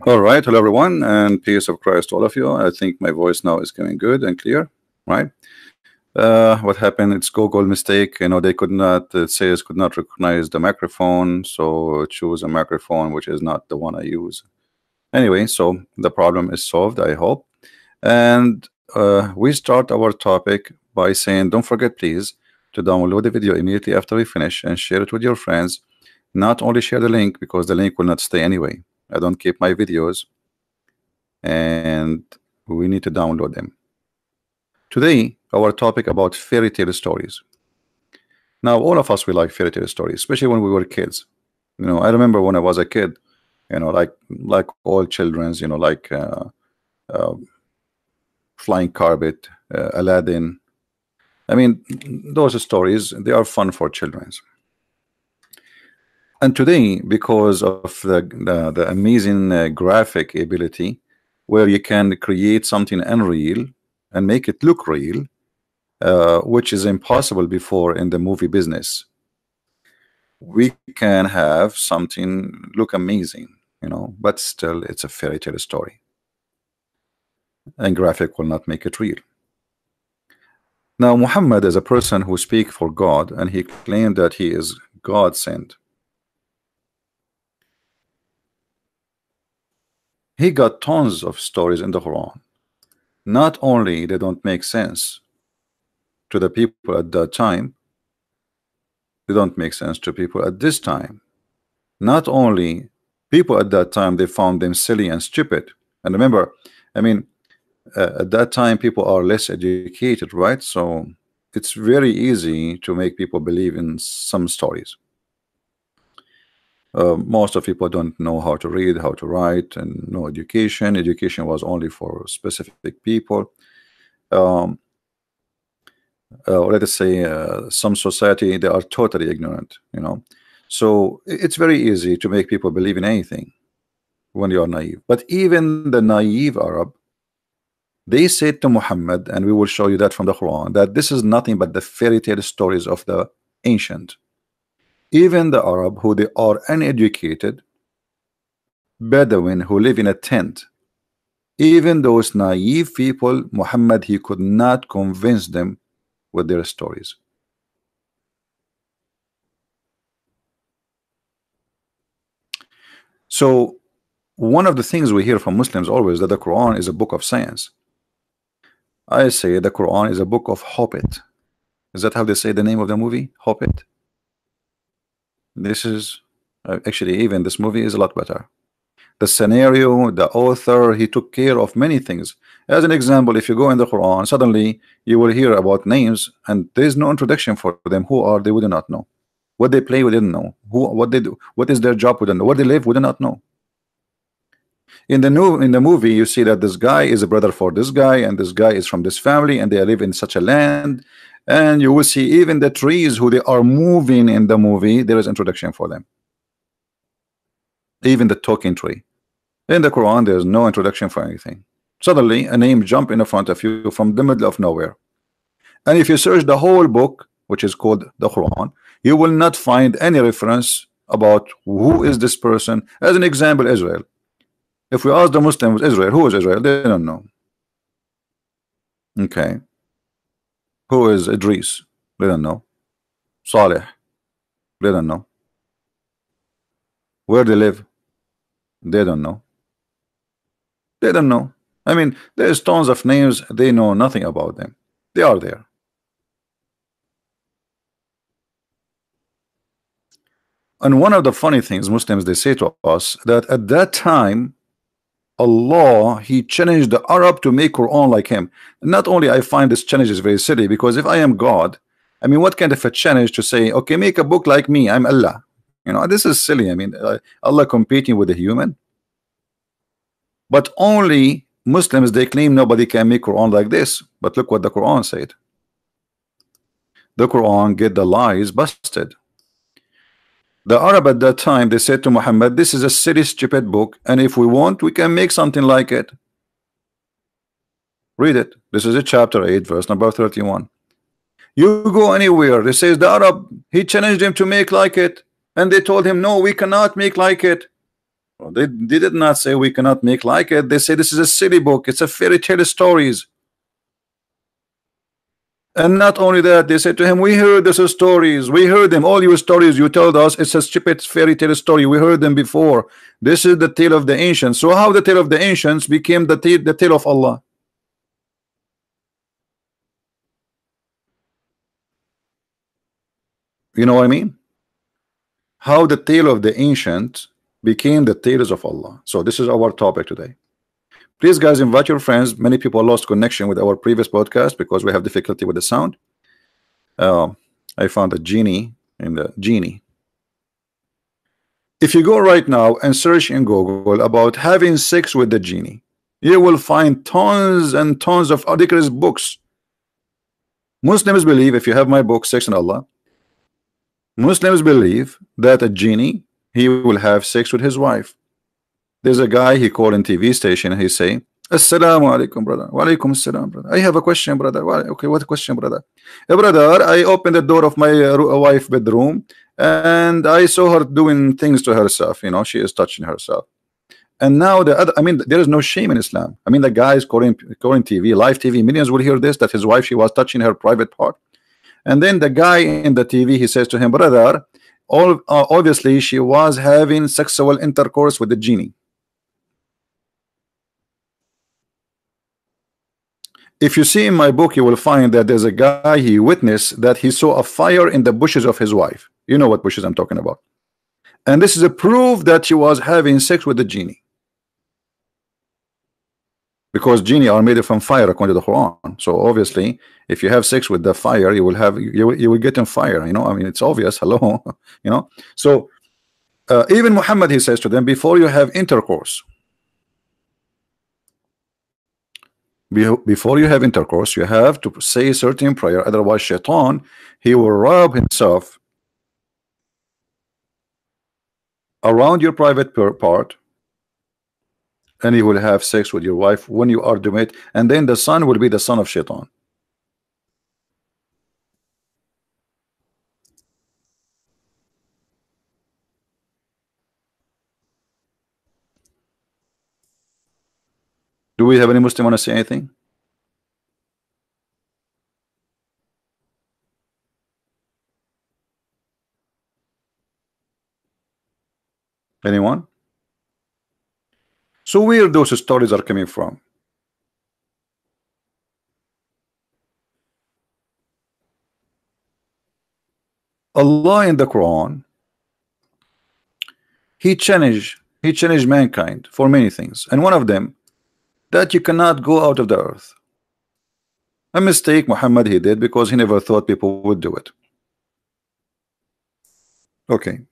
All right, hello everyone, and peace of Christ to all of you. I think my voice now is coming good and clear, right? What happened? It's Google mistake. They could not. It says could not recognize the microphone, so choose a microphone which is not the one I use. Anyway, so the problem is solved, I hope. And we start our topic by saying, don't forget, please, to download the video immediately after we finish and share it with your friends. Not only share the link because the link will not stay anyway. I don't keep my videos and we need to download them. Today, our topic about fairy tale stories. Now, all of us we like fairy tale stories, especially when we were kids. I remember when I was a kid, like all children's, uh, flying carpet, Aladdin. I mean, those stories they are fun for children. And today, because of the amazing graphic ability, where you can create something unreal and make it look real, which is impossible before in the movie business, we can have something look amazing, but still it's a fairy tale story, and graphic will not make it real. Now, Muhammad is a person who speaks for God, and he claimed that he is God sent. He got tons of stories in the Quran. Not only they don't make sense to the people at that time, they don't make sense to people at this time. Not only people at that time, they found them silly and stupid. And remember, I mean, at that time people are less educated, right? So it's very easy to make people believe in some stories. Most of people don't know how to read, how to write, and no education. Education was only for specific people. Let us say some society, they are totally ignorant. So it's very easy to make people believe in anything when you are naive. But even the naive Arab, they said to Muhammad, and we will show you that from the Quran, that this is nothing but the fairy tale stories of the ancient. Even the Arab who they are uneducated, Bedouin who live in a tent, even those naive people, Muhammad, he could not convince them with their stories. So one of the things we hear from Muslims always that the Quran is a book of science. I say the Quran is a book of Hobbit. Is that how they say the name of the movie? Hobbit. This is actually, even this movie is a lot better. The scenario, the author, he took care of many things. As an example, if you go in the Quran, suddenly you will hear about names and there is no introduction for them. Who are they? We do not know. What they play, we didn't know. What they do, what is their job, we don't know. Where they live, we do not know. In the movie, you see that this guy is a brother for this guy, and this guy is from this family, and they live in such a land. And you will see even the trees who they are moving in the movie, there is introduction for them. Even the talking tree. In the Quran, there is no introduction for anything. Suddenly, a name jump in front of you from the middle of nowhere. And if you search the whole book, which is called the Quran, you will not find any reference about who is this person. As an example, Israel. If we ask the Muslims, Israel, who is Israel? They don't know. Okay. Who is Idris? They don't know. Saleh? They don't know. Where they live? They don't know. They don't know. I mean, there's tons of names, they know nothing about them. They are there. And one of the funny things Muslims they say to us that at that time Allah he challenged the Arab to make Quran like him. Not only I find this challenge is very silly, because if I am God, I mean, what kind of a challenge to say, okay, make a book like me, I'm Allah. This is silly. I mean, Allah competing with a human. But only Muslims they claim nobody can make Quran like this. But look what the Quran said. The Quran get the lies busted. The Arab at that time, they said to Muhammad, this is a silly stupid book, and if we want we can make something like it. Read it. This is a chapter 8 verse number 31. You go anywhere, it says the Arab he challenged him to make like it, and they told him no, we cannot make like it. They did not say we cannot make like it. They say this is a silly book. It's a fairy tale stories. And not only that, they said to him, we heard this stories. We heard them. All your stories you told us, it's a stupid fairy tale story. We heard them before. This is the tale of the ancients. So how the tale of the ancients became the tale of Allah? You know what I mean? How the tale of the ancient became the tales of Allah. So this is our topic today. Please, guys, invite your friends. Many people lost connection with our previous podcast because we have difficulty with the sound. I found a genie in the genie. If you go right now and search in Google about having sex with the genie, you will find tons and tons of ridiculous books. Muslims believe, if you have my book, Sex and Allah, Muslims believe that a genie, he will have sex with his wife. There's a guy he called in TV station and he say, Assalamu alaikum, brother. Wa alaikum assalam, brother. I have a question, brother. Okay, what question, brother? Brother, I opened the door of my wife bedroom and I saw her doing things to herself. You know, she is touching herself. And now the other, I mean, there is no shame in Islam. I mean, the guy is calling TV, live TV. Millions will hear this, that his wife, she was touching her private part. And then the guy in the TV, he says to him, brother, obviously she was having sexual intercourse with the genie. If you see in my book, you will find that there's a guy, he witnessed that he saw a fire in the bushes of his wife. You know what bushes I'm talking about. And this is a proof that she was having sex with the genie. Because genie are made from fire according to the Quran. So obviously, if you have sex with the fire, you will get on fire. You know, I mean, it's obvious. Hello, you know. So even Muhammad, he says to them, before you have intercourse, before you have intercourse, you have to say a certain prayer. Otherwise, Shaitan, he will rub himself around your private part, and he will have sex with your wife when you are doing it, and then the son will be the son of Shaitan. Do we have any Muslim want to say anything? Anyone? So where those stories are coming from? Allah in the Quran, he challenged mankind for many things, and one of them, that you cannot go out of the earth. A mistake Muhammad he did because he never thought people would do it. Okay.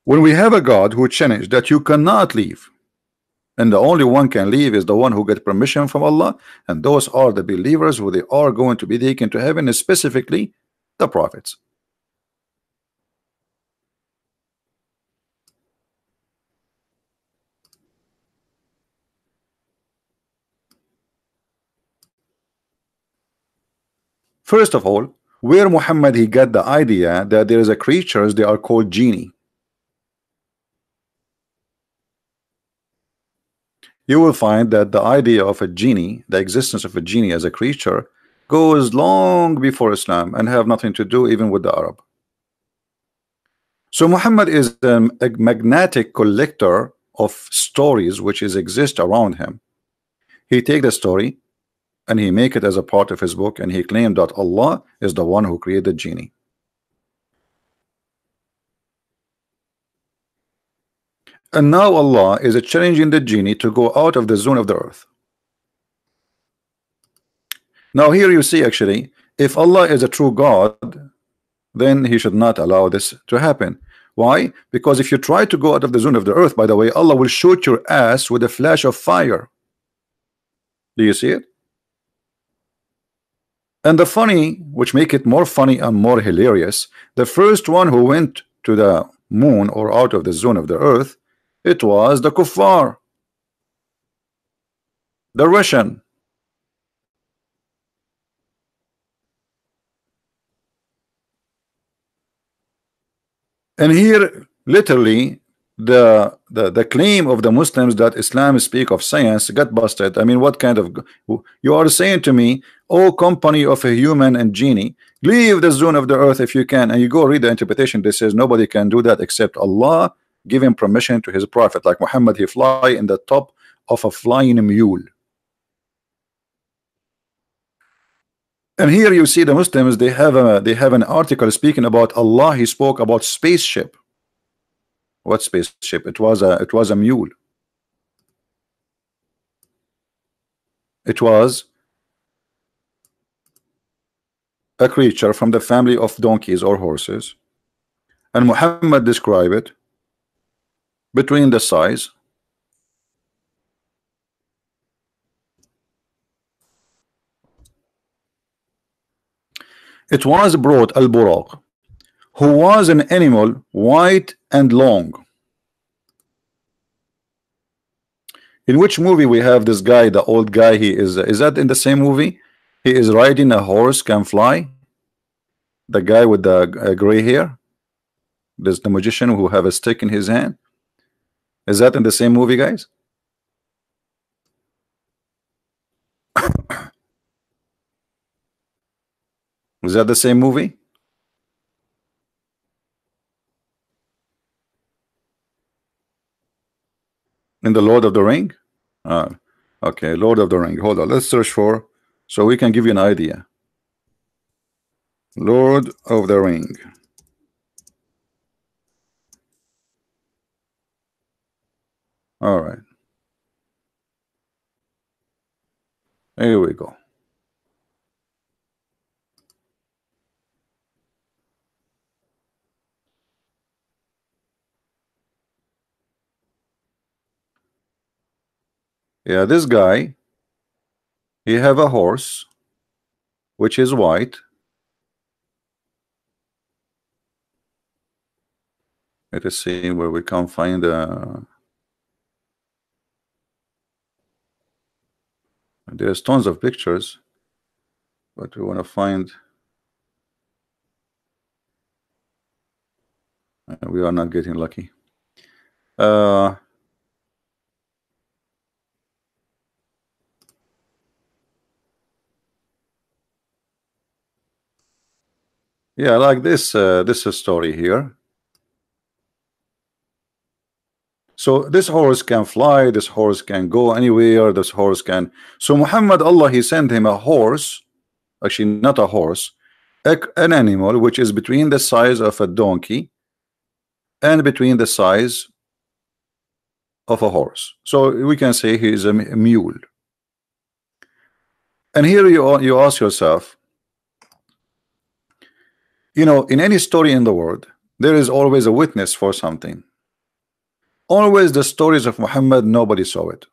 When we have a God who challenged that you cannot leave, and the only one can leave is the one who gets permission from Allah, and those are the believers who they are going to be taken to heaven, specifically the prophets. First of all, where Muhammad he got the idea that there is a creatures they are called genie. You will find that the idea of a genie, the existence of a genie as a creature, goes long before Islam and have nothing to do even with the Arab. So Muhammad is a magnetic collector of stories which exist around him. He take the story and he make it as a part of his book, and he claimed that Allah is the one who created genie. And now Allah is challenging the genie to go out of the zone of the earth. Now here you see, actually, if Allah is a true God, then he should not allow this to happen. Why? Because if you try to go out of the zone of the earth, by the way, Allah will shoot your ass with a flash of fire. Do you see it? And the funny, which make it more funny and more hilarious, the first one who went to the moon or out of the zone of the earth, it was the kuffar, the Russian. And here, literally, the claim of the Muslims that Islam speak of science got busted. I mean, what kind of, you are saying to me, oh company of a human and genie, leave the zone of the earth if you can, and you go read the interpretation that says nobody can do that except Allah giving permission to his prophet. Like Muhammad, he fly in the top of a flying mule. And here you see the Muslims, they have an article speaking about Allah. He spoke about spaceship. What spaceship? It was a mule. It was a creature from the family of donkeys or horses, and Muhammad described it between the size it was brought al-Buraq, who was an animal white and long. In which movie we have this guy, the old guy? He is that in the same movie? He is riding a horse, can fly. The guy with the gray hair. There's the magician who have a stick in his hand. Is that in the same movie, guys? Is that the same movie? In the Lord of the Ring? Okay, Lord of the Ring. Hold on, let's search for, so we can give you an idea. Lord of the Ring. All right. Here we go. Yeah, this guy, he have a horse which is white. Let us see where we can find there's tons of pictures, but we want to find, we are not getting lucky. Yeah, like this story here. So this horse can fly, this horse can go anywhere, this horse can. So Muhammad, Allah, he sent him a horse, actually not a horse, an animal which is between the size of a donkey and between the size of a horse. So we can say he is a mule. And here you ask yourself, you know, in any story in the world, there is always a witness for something. Always the stories of Muhammad, nobody saw it.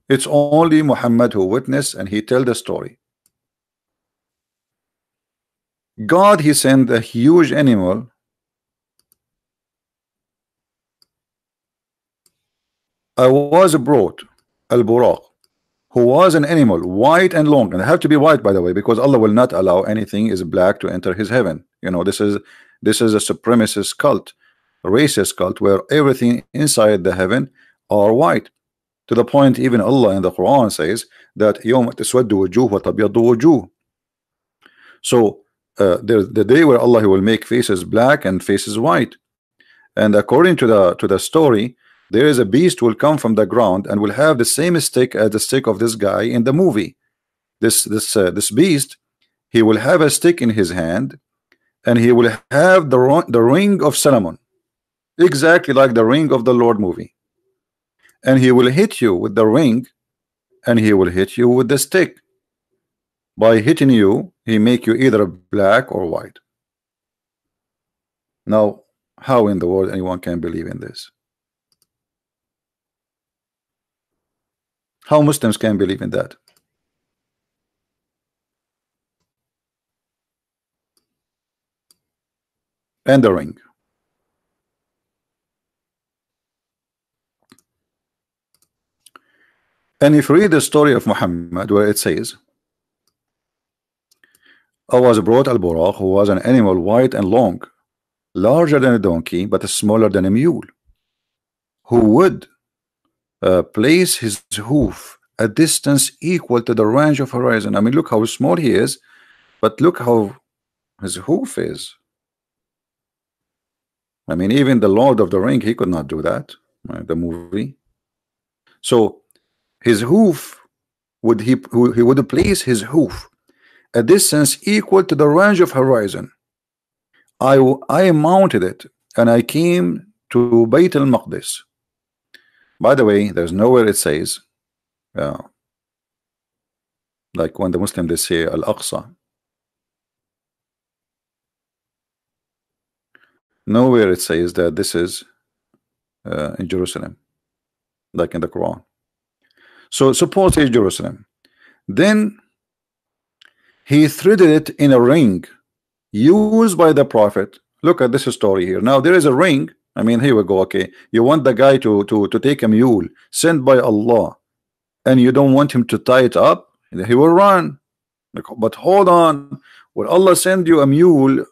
It's only Muhammad who witnessed, and he tell the story. God, he sent a huge animal. I was brought al-Buraq, who was an animal white and long, and it have to be white, by the way, because Allah will not allow anything is black to enter his heaven. You know, this is a supremacist cult, a racist cult, where everything inside the heaven are white, to the point even Allah in the Quran says that يوم تسود وجوه وتبيض وجوه. So there's the day where Allah, he will make faces black and faces white. And according to the story, there is a beast will come from the ground and will have the same stick as the stick of this guy in the movie. This beast, he will have a stick in his hand, and he will have the ring of Solomon, exactly like the ring of the Lord movie. And he will hit you with the ring, and he will hit you with the stick. By hitting you, he make you either black or white. Now, how in the world anyone can believe in this? How Muslims can believe in that? And the ring. And if you read the story of Muhammad, where it says, I was brought al-Buraq, who was an animal white and long, larger than a donkey but smaller than a mule, who would place his hoof a distance equal to the range of horizon. I mean, look how small he is, but look how his hoof is. I mean, even the Lord of the Ring, he could not do that, right, the movie. So his hoof he would place his hoof a distance equal to the range of horizon. I mounted it and I came to Bayt al-Maqdis. By the way, there's nowhere it says like when the Muslims they say Al-Aqsa. Nowhere it says that this is in Jerusalem, like in the Quran. So suppose it's Jerusalem. Then he threaded it in a ring used by the Prophet. Look at this story here. Now there is a ring. I mean, here we go. Okay, you want the guy to take a mule sent by Allah, and you don't want him to tie it up. He will run. But hold on, when Allah send you a mule,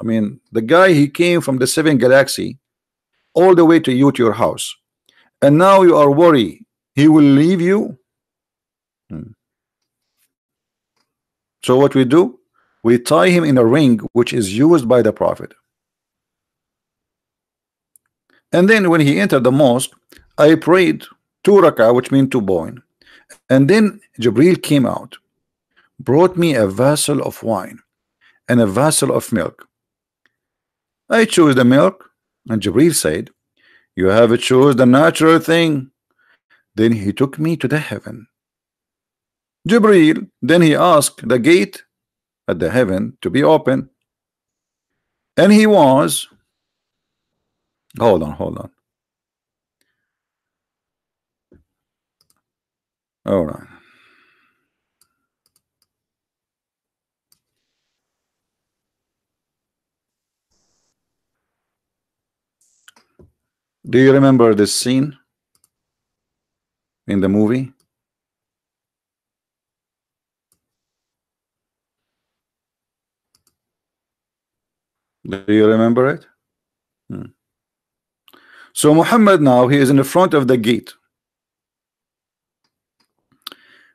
I mean, the guy, he came from the 7th galaxy all the way to you, to your house, and now you are worried he will leave you. So what we do, we tie him in a ring which is used by the Prophet, and then when he entered the mosque, I prayed 2 rak'ah, which means 2 boin, and then Jibril came out, brought me a vessel of wine and a vessel of milk. I chose the milk, and Jibril said, you have chose the natural thing. Then he took me to the heaven. Jibril, then he asked the gate at the heaven to be open, and he was, hold on, all right. Do you remember this scene in the movie? Do you remember it? So Muhammad now, he is in the front of the gate,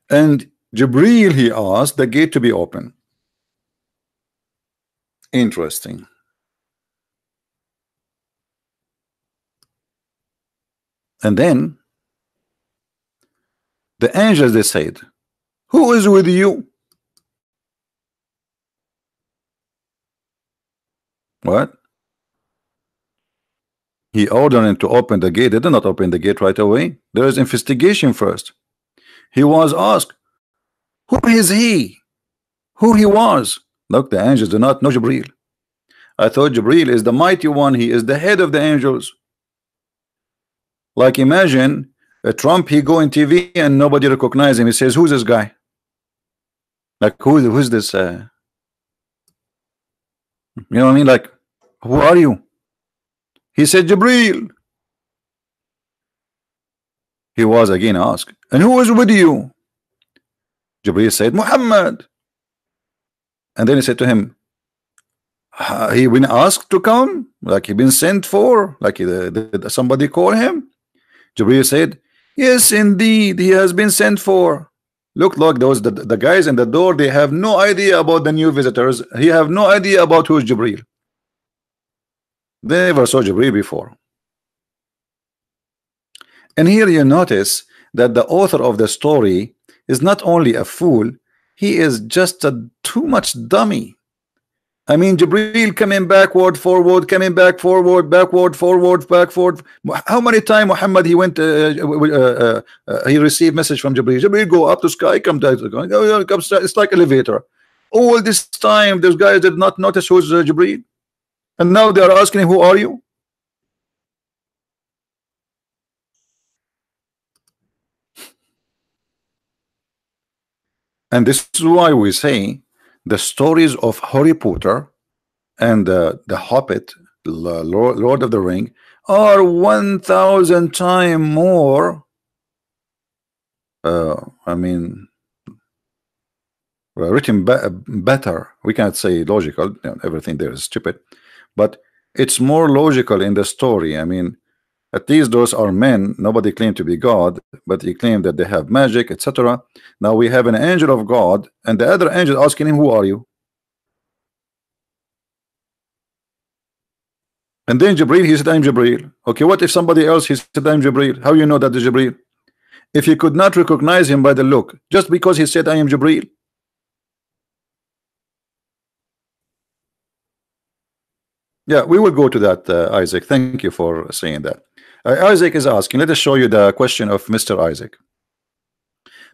and Jibril, he asked the gate to be open. Interesting. And then the angels, they said, who is with you? What? He ordered him to open the gate. They did not open the gate right away. There is investigation first. He was asked, who is he? Who he was? Look, the angels do not know Jibril. I thought Jibril is the mighty one. He is the head of the angels. Like imagine Trump, he go in TV and nobody recognize him. He says, who's this guy? Like who's this? You know what I mean? Like, who are you? He said, Jibril. He was again asked, and who is with you? Jibril said, Muhammad. And then he said to him, he been asked to come, like he been sent for, like did somebody call him? Jibril said, yes, indeed, he has been sent for. Look, those the guys in the door, they have no idea about the new visitors. He have no idea about who is Jibril. They never saw Jibril before. And here you notice that the author of the story is not only a fool, he is just a too much dummy. I mean, Jibril coming backward, forward, coming back, forward, backward, forward, backward. How many times Muhammad he went? He received message from Jibril. Jibril go up to sky, come down to sky. It's like elevator. All this time, those guys did not notice who's Jibril, and now they are asking him, "Who are you?" And this is why we say the stories of Harry Potter and the Hobbit, Lord of the Ring, are 1,000 times more. I mean, written better. We can't say logical. You know, everything there is stupid, but It's more logical in the story. I mean, at least those are men. Nobody claimed to be God, but he claimed that they have magic, etc. Now we have an angel of God, and the other angel asking him, "Who are you?" And then Jibril, he said, "I'm Jibril." Okay, what if somebody else he said, "I'm Jibril"? How you know that is Jibril? If you could not recognize him by the look, just because he said, "I am Jibril." Yeah, we will go to that, Isaac. Thank you for saying that. Isaac is asking, let us show you the question of Mr. Isaac.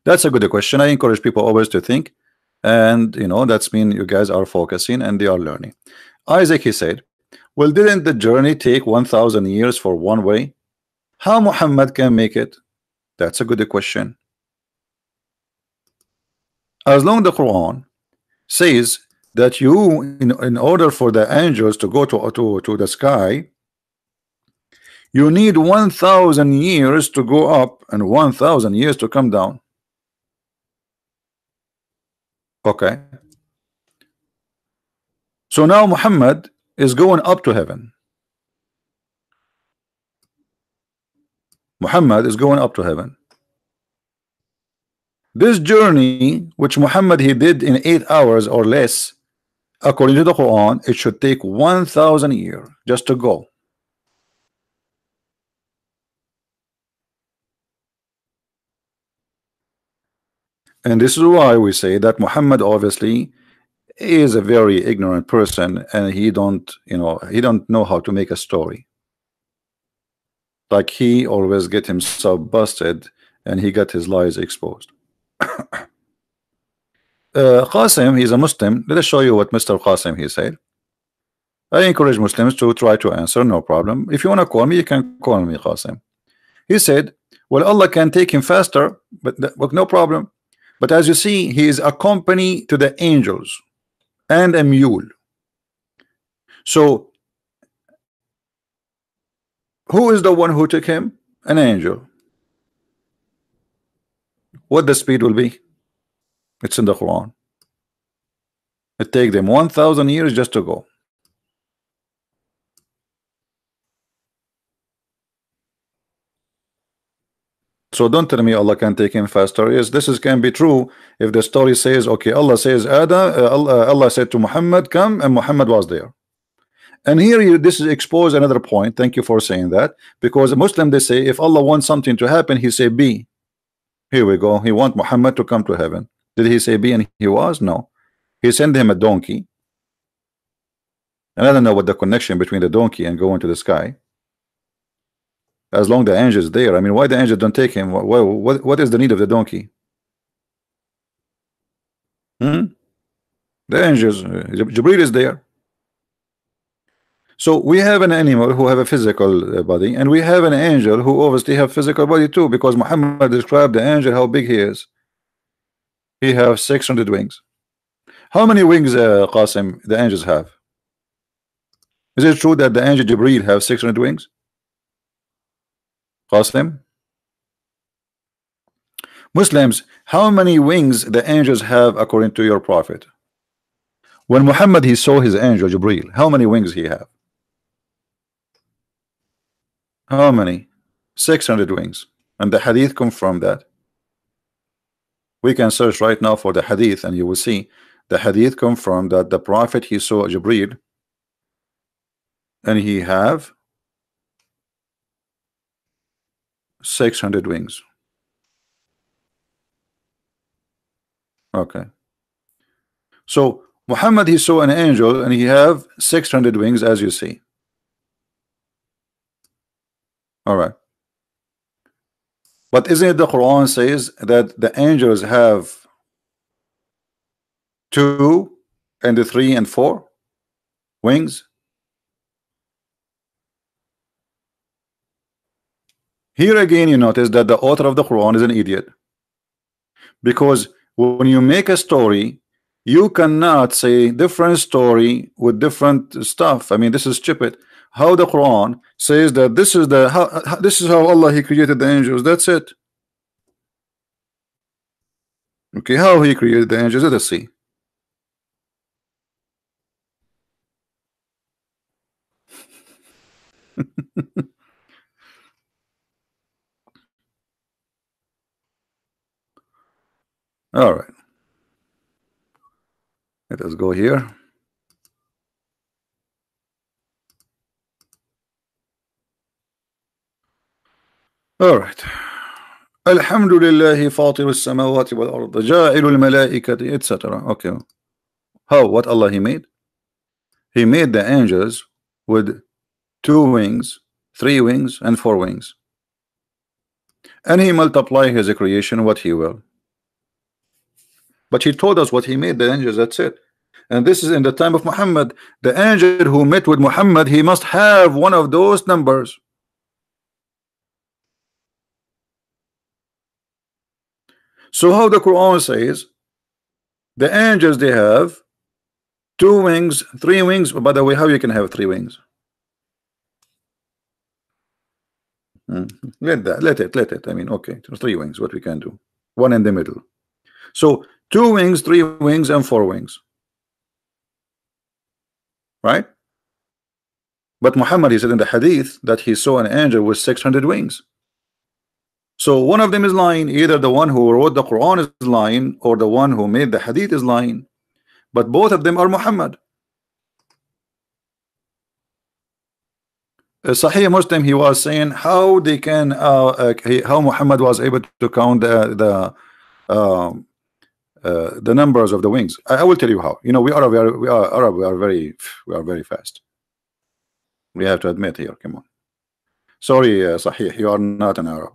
That's a good question. I encourage people always to think, and that's mean you guys are focusing and they are learning. Isaac, he said, well, didn't the journey take 1,000 years for one way? How Muhammad can make it? That's a good question. As long the Quran says that you in order for the angels to go to the sky, you need 1,000 years to go up and 1,000 years to come down. Okay, so now Muhammad is going up to heaven. Muhammad is going up to heaven. This journey which Muhammad he did in 8 hours or less, according to the Quran, it should take 1,000 years just to go. And this is why we say that Muhammad obviously is a very ignorant person, and he don't know how to make a story. Like he always get himself busted and he got his lies exposed. Qasim, he's a Muslim. Let us show you what Mr. Qasim he said. I encourage Muslims to try to answer, no problem. If you want to call me, you can call me Qasim. He said, well, Allah can take him faster, but no problem. But as you see, he is accompanied to the angels and a mule. So who is the one who took him? An angel. What the speed will be? It's in the Quran. It take them 1,000 years just to go. So don't tell me Allah can take him faster. Yes, this can be true if the story says, okay, Allah says Adam, Allah said to Muhammad, come, and Muhammad was there. And here this is expose another point. Thank you for saying that, because a Muslim, they say if Allah wants something to happen, he say be. Here we go. He want Muhammad to come to heaven. Did he say be and he was? No. He sent him a donkey. And I don't know what the connection between the donkey and going to the sky. As long the angel is there. I mean, why the angel don't take him? What is the need of the donkey? The angels, Jibril is there. So we have an animal who have a physical body, and we have an angel who obviously have physical body too, because Muhammad described the angel how big he is. He has 600 wings. How many wings, Qasim, the angels have? Is it true that the angel Jibril have 600 wings? Qasim? Muslims, how many wings the angels have according to your prophet? When Muhammad he saw his angel Jibril, how many wings he have? How many? 600 wings. And the hadith confirm that. We can search right now for the hadith and you will see the hadith confirm that the prophet he saw Jibril and he have 600 wings. Okay. So Muhammad he saw an angel and he have 600 wings, as you see. All right. But isn't it the Quran says that the angels have 2 and 3 and 4 wings? Here again you notice that the author of the Quran is an idiot, because when you make a story you cannot say different story with different stuff. I mean, this is stupid. How the Quran says that this is this is how Allah he created the angels, that's it. Okay, how he created the angels, let us see. All right, let us go here. All right. الحمد لله فاطر السماوات والأرض جاعل الملائكة etc. Okay. How? What Allah He made? He made the angels with 2 wings, 3 wings, and 4 wings. And He multiply His creation what He will. But He told us what He made the angels, that's it. And this is in the time of Muhammad. The angel who met with Muhammad, he must have one of those numbers. So how the Quran says the angels, they have 2 wings, 3 wings. By the way, how you can have 3 wings? Let it. I mean, okay, 3 wings. What we can do? One in the middle. So 2 wings, 3 wings, and 4 wings. Right? But Muhammad, he said in the hadith that he saw an angel with 600 wings. So one of them is lying. Either the one who wrote the Quran is lying, or the one who made the hadith is lying. But both of them are Muhammad. Sahih Muslim, he was saying how they can how Muhammad was able to count the numbers of the wings. I will tell you how. You know, we are Arab, we are very fast. We have to admit here. Come on. Sorry, Sahih, you are not an Arab.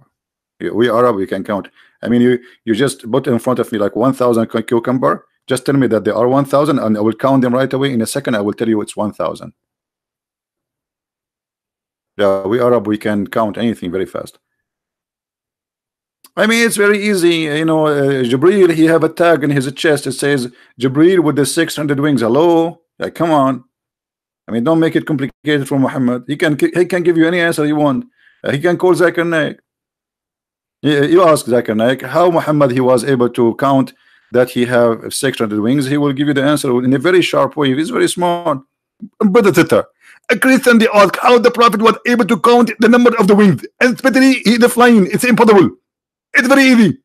We Arab, we can count. I mean, you just put in front of me like 1,000 cucumber. Just tell me that there are 1,000, and I will count them right away. In a second, I will tell you it's 1,000. Yeah, we Arab, we can count anything very fast. I mean, it's very easy. You know, Jibril, he have a tag in his chest. It says Jibril with the 600 wings. Hello, like, come on. I mean, don't make it complicated for Muhammad. He can give you any answer you want. He can call Zakir Naik. You ask Zakir Naik how Muhammad he was able to count that he have 600 wings. He will give you the answer in a very sharp way. He's very smart. But a Christian, they ask how the Prophet was able to count the number of the wings, and especially the flying. It's impossible. It's very easy.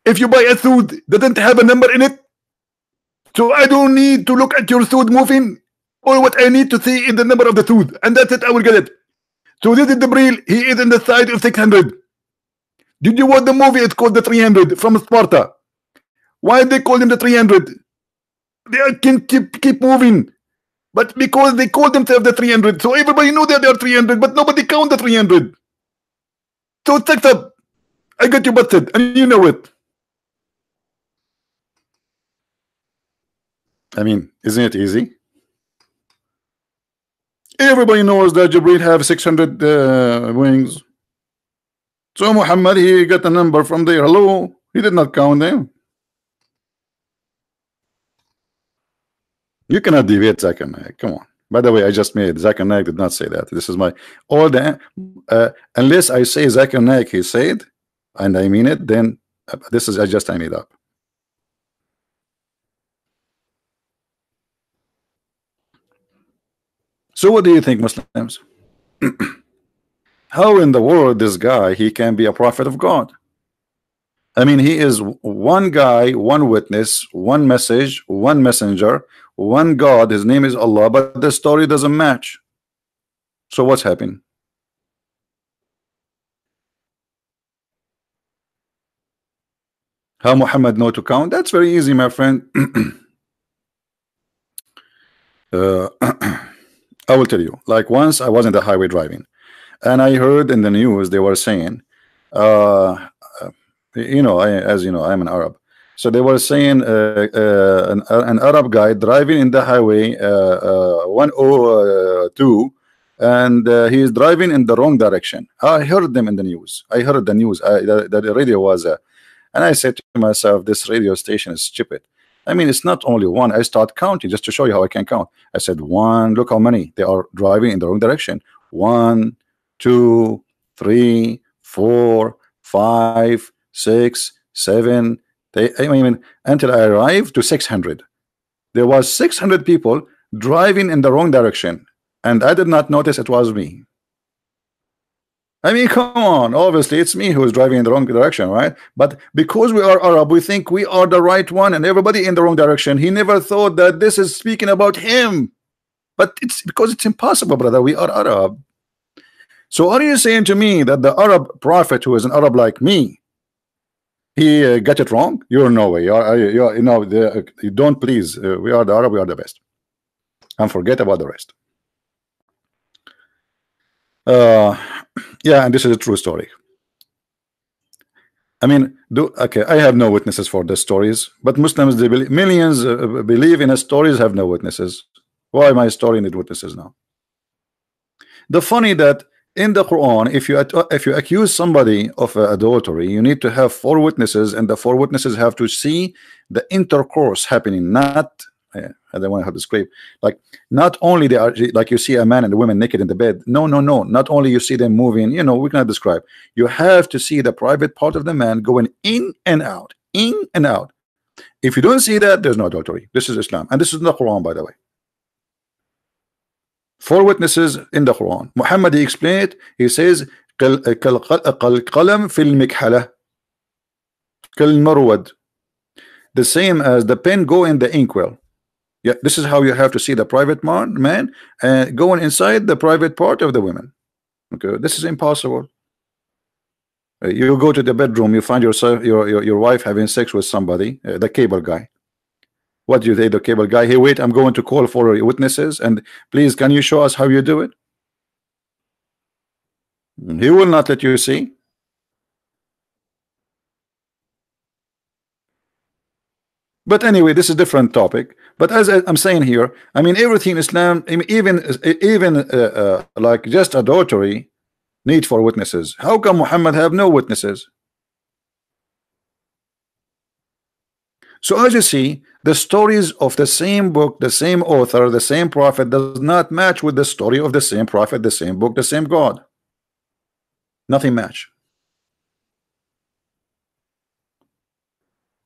If you buy a suit that doesn't have a number in it, so I don't need to look at your suit moving. All what I need to see is the number of the suit, and that's it. I will get it. So this is Jibril. He is in the side of 600. Did you watch the movie? It's called the 300 from Sparta. Why they call him the 300? They can keep moving. But because they call themselves the 300, so everybody know that they are 300, but nobody count the 300. So it's up. I got you busted, and you know it. I mean, isn't it easy? Everybody knows that Jibril have 600 wings. So Muhammad, he got a number from there. Hello, he did not count them. You cannot deviate Zakir Naik. Come on. By the way, I just made Zakir Naik did not say that. This is my all the unless I say Zakir Naik he said, and I mean it, then this is I made up. So what do you think, Muslims? How in the world this guy he can be a prophet of God? I mean, he is one guy, one witness, one message, one messenger, one God. His name is Allah, but the story doesn't match. So what's happening? How Muhammad know to count? That's very easy, my friend. I will tell you. Like once I was in the highway driving, and I heard in the news they were saying, you know, as you know, I'm an Arab. So they were saying an Arab guy driving in the highway 102, and he is driving in the wrong direction. I heard them in the news. I heard the news. The radio was, and I said to myself, this radio station is stupid. I mean, it's not only one. I start counting just to show you how I can count. I said one. Look how many they are driving in the wrong direction. 1, 2, 3, 4, 5, 6, 7. I mean, until I arrived to 600. There was 600 people driving in the wrong direction. and I did not notice it was me. I mean, come on. Obviously, it's me who is driving in the wrong direction, right? But because we are Arab, we think we are the right one, and everybody in the wrong direction. He never thought that this is speaking about him. But it's because it's impossible, brother. We are Arab. So are you saying to me that the Arab prophet, who is an Arab like me, he got it wrong? You're no way. You know, you don't please. We are the Arab. We are the best. And forget about the rest. Uh, yeah, and this is a true story. I mean, okay, I have no witnesses for the stories, but Muslims, they believe, millions believe in a stories, have no witnesses. Why my story need witnesses now? The funny that in the Quran, if you accuse somebody of adultery, you need to have 4 witnesses, and the 4 witnesses have to see the intercourse happening, not I don't want to describe, like, not only they are like you see a man and a woman naked in the bed. No, no, no. Not only you see them moving, you know, we cannot describe. You have to see the private part of the man going in and out, in and out. If you don't see that, there's no adultery. This is Islam, and this is in the Quran, by the way. 4 witnesses in the Quran. Muhammad, he explained it. He says, "Qalam fil mikhala, kal marwad." The same as the pen go in the inkwell. Yeah, this is how you have to see the private man going inside the private part of the women. Okay, this is impossible. You go to the bedroom, you find yourself your wife having sex with somebody, the cable guy. What do you say, the cable guy? Hey, wait, I'm going to call for witnesses, and please, can you show us how you do it? He will not let you see. But anyway, this is a different topic. But as I'm saying here, I mean, everything in Islam, even like just adultery, need for witnesses. How come Muhammad have no witnesses? So as you see, the stories of the same book, the same author, the same prophet does not match with the story of the same prophet, the same book, the same God. Nothing match.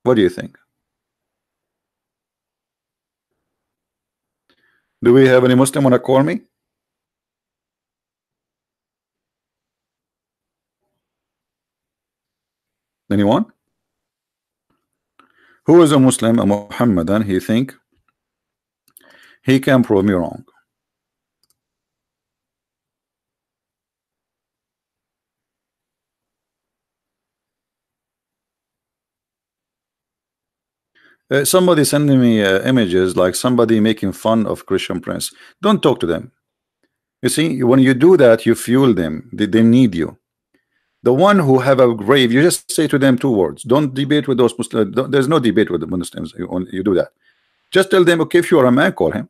What do you think? Do we have any Muslim want to call me? Anyone? Who is a Muslim, a Muhammadan, he think he can prove me wrong? Somebody sending me images like somebody making fun of Christian Prince. Don't talk to them. You see, when you do that, you fuel them. They need you. The one who have a grave, you just say to them 2 words. Don't debate with those Muslims. There's no debate with the Muslims. You do that. Just tell them, okay, if you are a man, call him.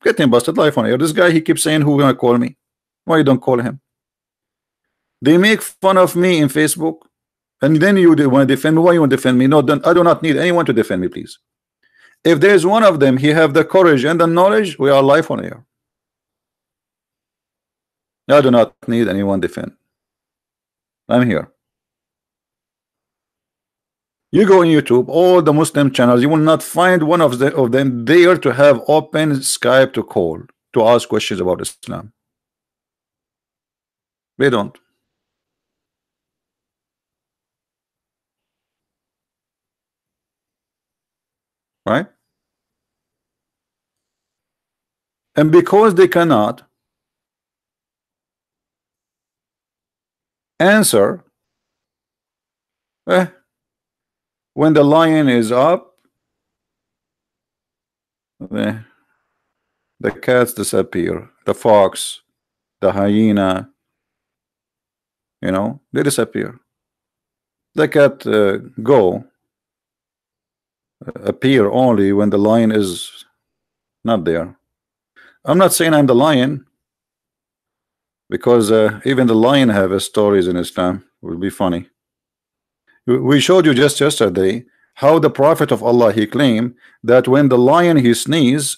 Get him busted live on air. This guy, he keeps saying, who gonna call me? Why you don't call him? They make fun of me in Facebook, and then you want to defend me. Why you want to defend me? No, don't, I do not need anyone to defend me, please. If there's one of them, he have the courage and the knowledge, we are live on air. I do not need anyone defend. I'm here. You go on YouTube, all the Muslim channels, you will not find one of them there to have open Skype to call to ask questions about Islam. They don't. Right? And because they cannot answer, when the lion is up, the cats disappear, the fox, the hyena, you know, they disappear. The cat appear only when the lion is not there. I'm not saying I'm the lion, because even the lion have stories in Islam. It would be funny. We showed you just yesterday how the Prophet of Allah, he claimed that when the lion he sneeze,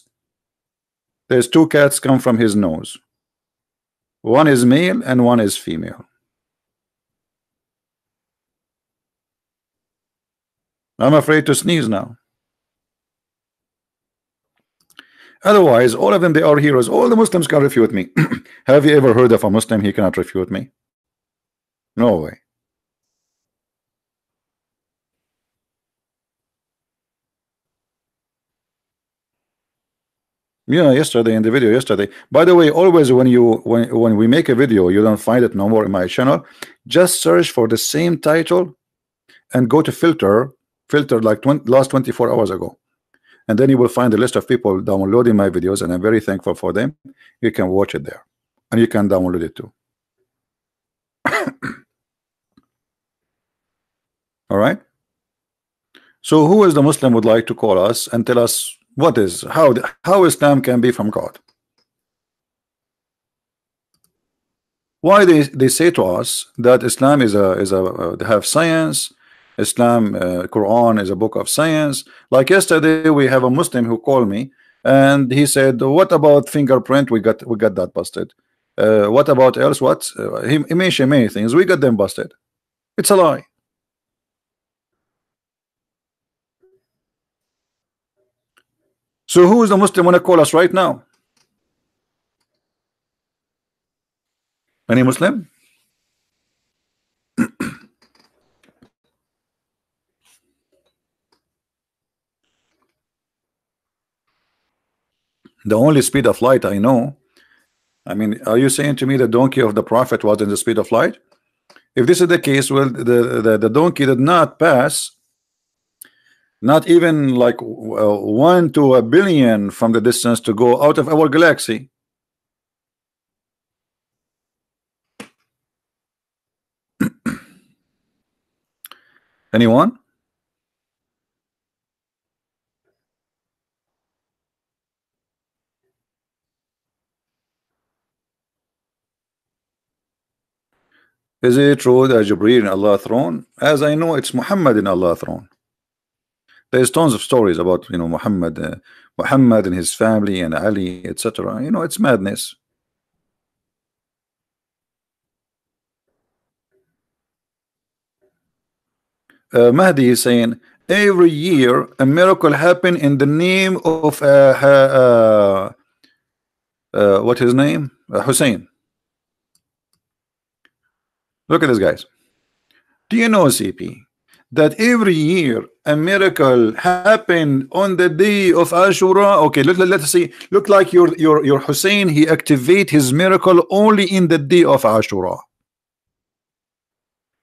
there's 2 cats come from his nose. One is male and one is female. I'm afraid to sneeze now. Otherwise, all of them, they are heroes. All the Muslims can refute me. Have you ever heard of a Muslim he cannot refute me? No way. Yeah, yesterday in the video yesterday. By the way, always when we make a video, you don't find it no more in my channel. Just search for the same title and go to filter like last 24 hours ago, and then you will find a list of people downloading my videos, and I'm very thankful for them. You can watch it there, and you can download it too. All right. So who is the Muslim would like to call us and tell us what is how Islam can be from God? Why they say to us that Islam is a they have science. Islam, Quran is a book of science. Like yesterday, we have a Muslim who called me and he said, "What about fingerprint? We got that busted. What about else? What?" He mentioned many things. We got them busted. It's a lie. So who is the Muslim want to call us right now? Any Muslim? The only speed of light I know. I mean, are you saying to me the donkey of the prophet was in the speed of light? If this is the case, well, the donkey did not pass, not even like 1 to a billion from the distance to go out of our galaxy. Anyone? Is it true that Jibreel in Allah's throne? As I know, it's Muhammad in Allah's throne. There's tons of stories about Muhammad and his family and Ali, etc. It's madness. Mahdi is saying every year a miracle happen in the name of what his name? Hussein. Look at this, guys. Do you know, CP, that every year a miracle happened on the day of Ashura? Okay, let's see. Look like your Hussein, he activate his miracle only in the day of Ashura.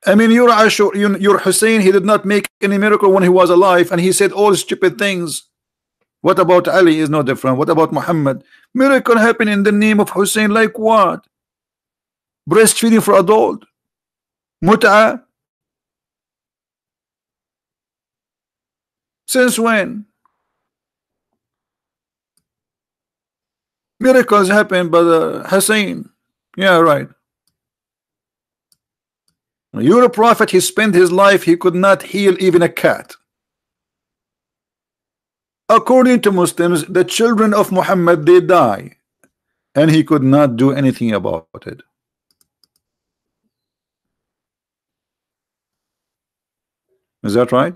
I mean, your Hussein, he did not make any miracle when he was alive, and he said all stupid things. What about Ali is no different. What about Muhammad? Miracle happen in the name of Hussein, like what? Breastfeeding for adult? Mut'a? Since when? Miracles happen, but Hussein. Yeah, right. You're a prophet. He spent his life. He could not heal even a cat. According to Muslims, the children of Muhammad, they die, and he could not do anything about it. Is that right?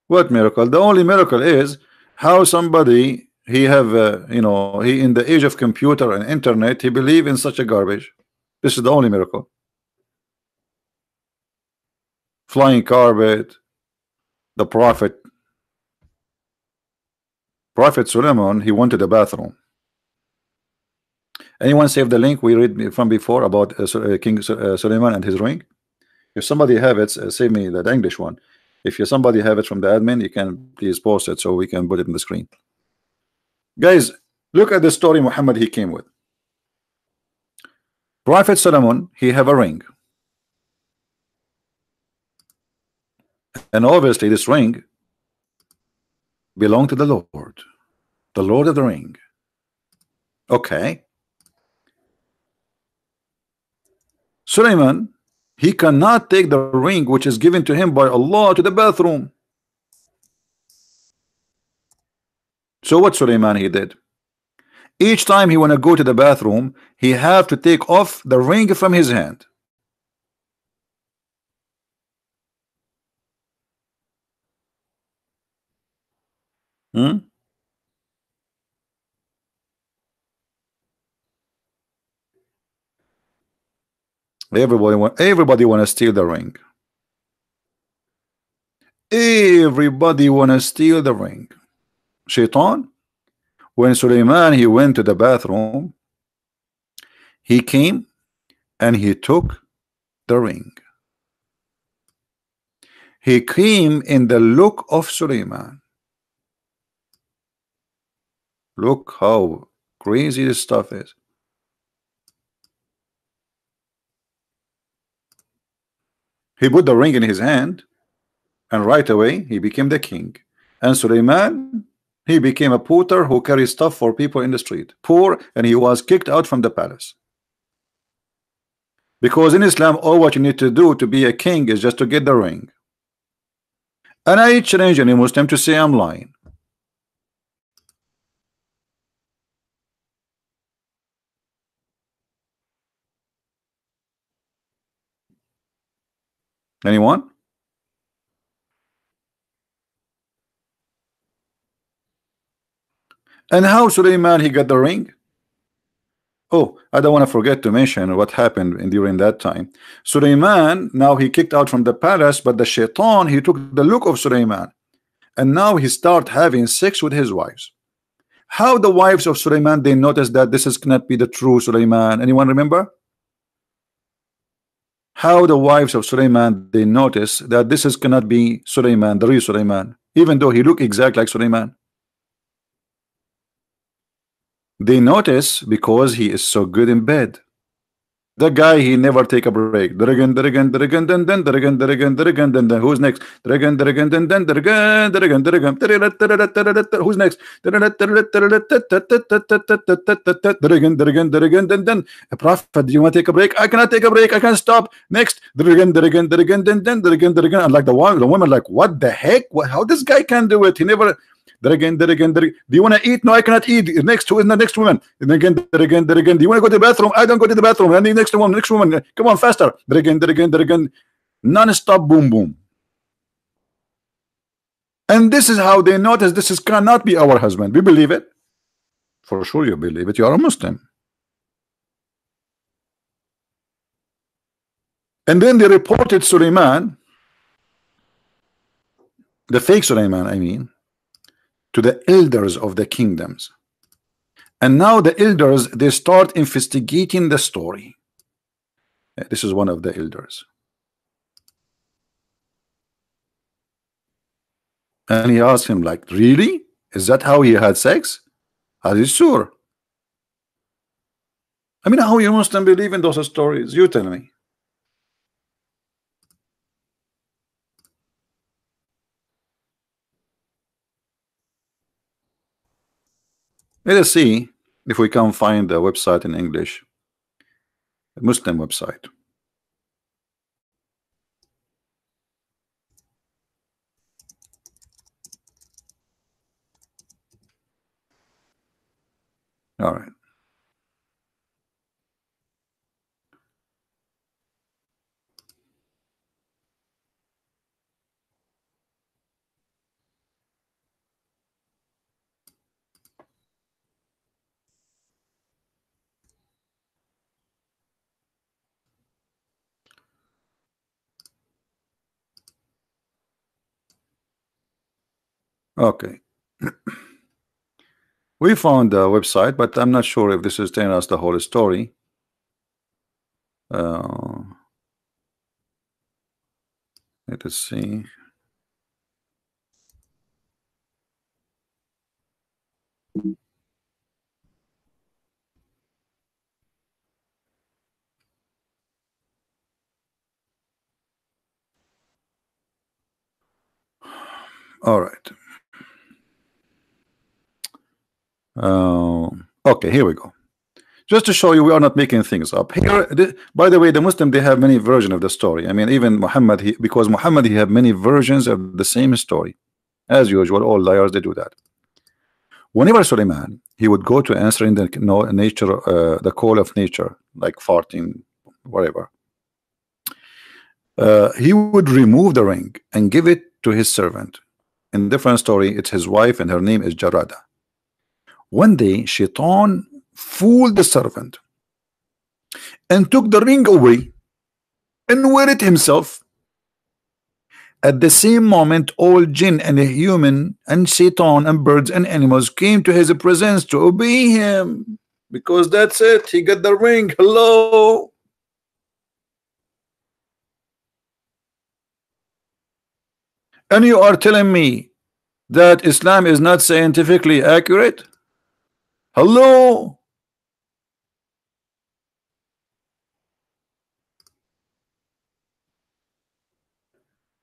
What miracle? The only miracle is how somebody he have he in the age of computer and internet, he believe in such a garbage. This is the only miracle. Flying carpet, the Prophet Suleiman, he wanted a bathroom. Anyone save the link we read from before about King Suleiman and his ring? If somebody have it, save me that English one. If somebody have it from the admin, you can please post it so we can put it in the screen. Guys, look at the story Muhammad he came with. Prophet Solomon, he have a ring, and obviously this ring belonged to the Lord of the ring. Okay, Suleiman, he cannot take the ring which is given to him by Allah to the bathroom. So what Suleiman he did? Each time he want to go to the bathroom, he have to take off the ring from his hand. Hmm? Everybody want to steal the ring. Everybody want to steal the ring. Shaitan, when Suleiman he went to the bathroom, he came and he took the ring. He came in the look of Suleiman. Look how crazy this stuff is. He put the ring in his hand, and right away he became the king. And Suleiman, he became a porter who carries stuff for people in the street, poor, and he was kicked out from the palace. Because in Islam, all what you need to do to be a king is just to get the ring. And I challenge any Muslim to say I'm lying. Anyone? And how Suleiman he got the ring? Oh, I don't want to forget to mention what happened during that time. Suleiman, now he kicked out from the palace, but the shaitan, he took the look of Suleiman. And now he start having sex with his wives. How the wives of Suleiman, they noticed that this is cannot be the true Suleiman. Anyone remember? How the wives of Suleiman, they noticed that this is cannot be Suleiman, the real Suleiman, even though he looked exactly like Suleiman. They notice because he is so good in bed. The guy, he never take a break. Who's next? Who's next? Prophet, do you want to take a break? I cannot take a break. I can't stop. Next. And like the woman like, what the heck? How this guy can do it? He never. Do you want to eat? No, I cannot eat. Next to the next woman. And again. Do you want to go to the bathroom? I don't go to the bathroom. And the next woman. Come on, faster. Non-stop, boom, boom. And this is how they notice this is cannot be our husband. We believe it. For sure, you believe it. You are a Muslim. And then they reported Suleiman, the fake Suleiman, I mean, to the elders of the kingdoms. And now the elders, they start investigating the story. This is one of the elders. And he asked him like, really? Is that how he had sex? Are you sure? I mean, how you Muslim believe in those stories? You tell me. Let us see if we can find a website in English, a Muslim website. All right. Okay. We found a website, but I'm not sure if this is telling us the whole story. Let us see. All right. Okay, here we go. Just to show you, we are not making things up here. By the way, the Muslim, they have many versions of the story. I mean, even Muhammad, because Muhammad, he have many versions of the same story. As usual, all liars, they do that. Whenever Suleiman, he would go to answering the nature, the call of nature, like farting, whatever. He would remove the ring and give it to his servant. In a different story, it's his wife, and her name is Jarada. One day, Shaitan fooled the servant and took the ring away and wear it himself. At the same moment, all jinn and human and Satan and birds and animals came to his presence to obey him. Because that's it, he got the ring. Hello. And you are telling me that Islam is not scientifically accurate? Hello.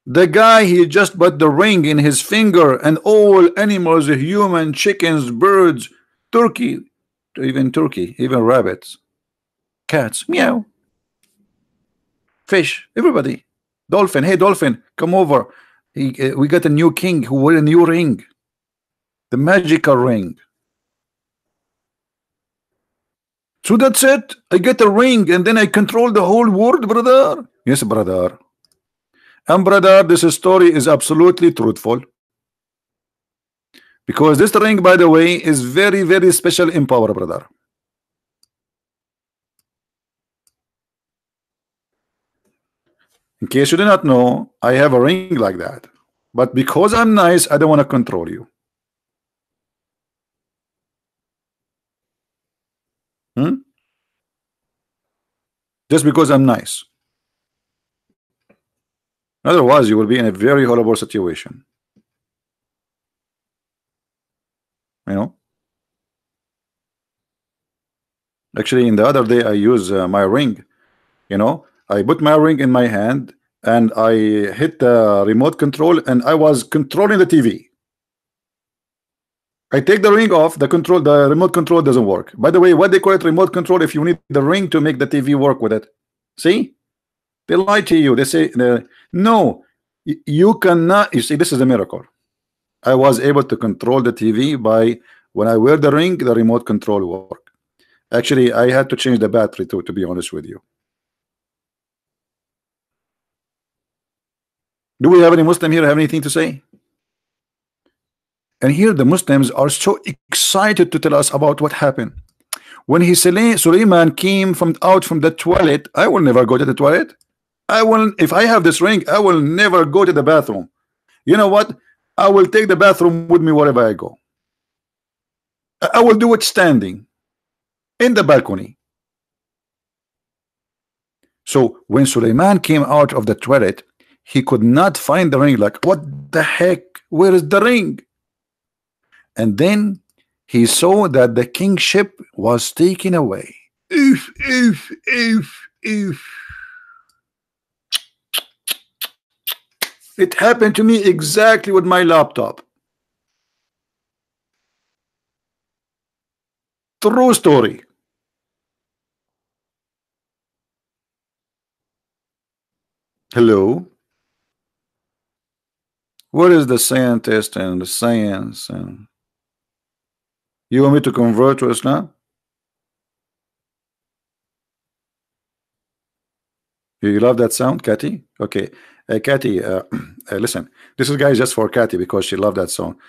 The guy, he just put the ring in his finger, and all animals, human, chickens, birds, turkey, even rabbits, cats, meow, fish, everybody, dolphin. Hey, dolphin, come over. We got a new king who wore a new ring, the magical ring. So that's it. I get a ring, and then I control the whole world, brother. Yes, brother. And brother, this story is absolutely truthful. Because this ring, by the way, is very, very special in power, brother. In case you do not know, I have a ring like that. But because I'm nice, I don't want to control you. Hmm? Just because I'm nice. Otherwise, you will be in a very horrible situation. You know? Actually, in the other day, I use my ring. You know? I put my ring in my hand and I hit the remote control and I was controlling the TV. I take the ring off, the remote control doesn't work. By the way, what they call it remote control if you need the ring to make the TV work with it. See? They lie to you. They say no, you cannot. You see, this is a miracle. I was able to control the TV by when I wear the ring, the remote control work. Actually, I had to change the battery too, to be honest with you. Do we have any Muslim here have anything to say? And here the Muslims are so excited to tell us about what happened. When Suleiman came out from the toilet, I will never go to the toilet. I will, if I have this ring, I will never go to the bathroom. You know what? I will take the bathroom with me wherever I go. I will do it standing in the balcony. So when Suleiman came out of the toilet, he could not find the ring. Like, what the heck? Where is the ring? And then he saw that the kingship was taken away. If. It happened to me exactly with my laptop. True story. Hello? What is the scientist and the science? And you want me to convert to Islam? You love that sound, Cathy? Okay. Cathy, listen. This is guys just for Cathy because she loved that song.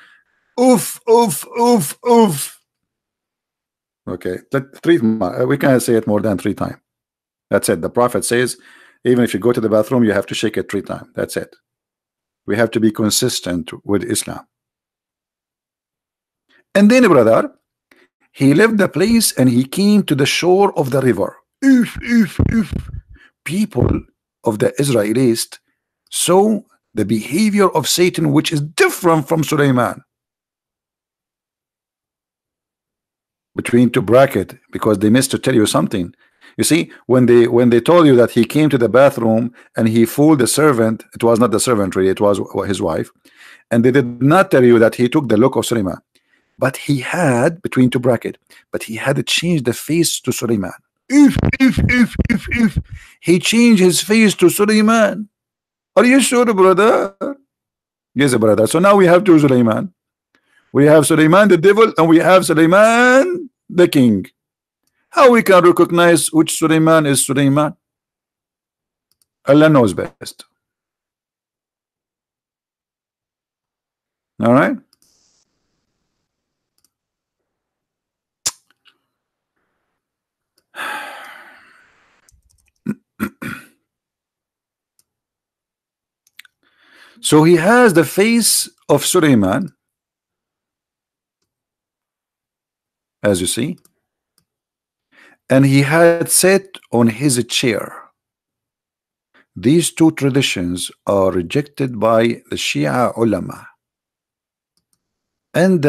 Oof, oof, oof, oof. Okay. We can't say it more than 3 times. That's it. The Prophet says, even if you go to the bathroom, you have to shake it 3 times. That's it. We have to be consistent with Islam. And then, brother, he left the place and he came to the shore of the river. People of the Israelites saw the behavior of Satan, which is different from Suleiman. Between 2 brackets, because they missed to tell you something. You see, when they told you that he came to the bathroom and he fooled the servant, it was not the servant really, it was his wife, and they did not tell you that he took the look of Suleiman. But he had, between 2 brackets, but he had to change the face to Suleiman. If he changed his face to Suleiman. Are you sure, brother? Yes, brother. So now we have 2 Suleiman. We have Suleiman the devil and we have Suleiman the king. How we can recognize which Suleiman is Suleiman? Allah knows best. All right. So he has the face of Suleiman, as you see, and he had sat on his chair. These two traditions are rejected by the Shia ulama. And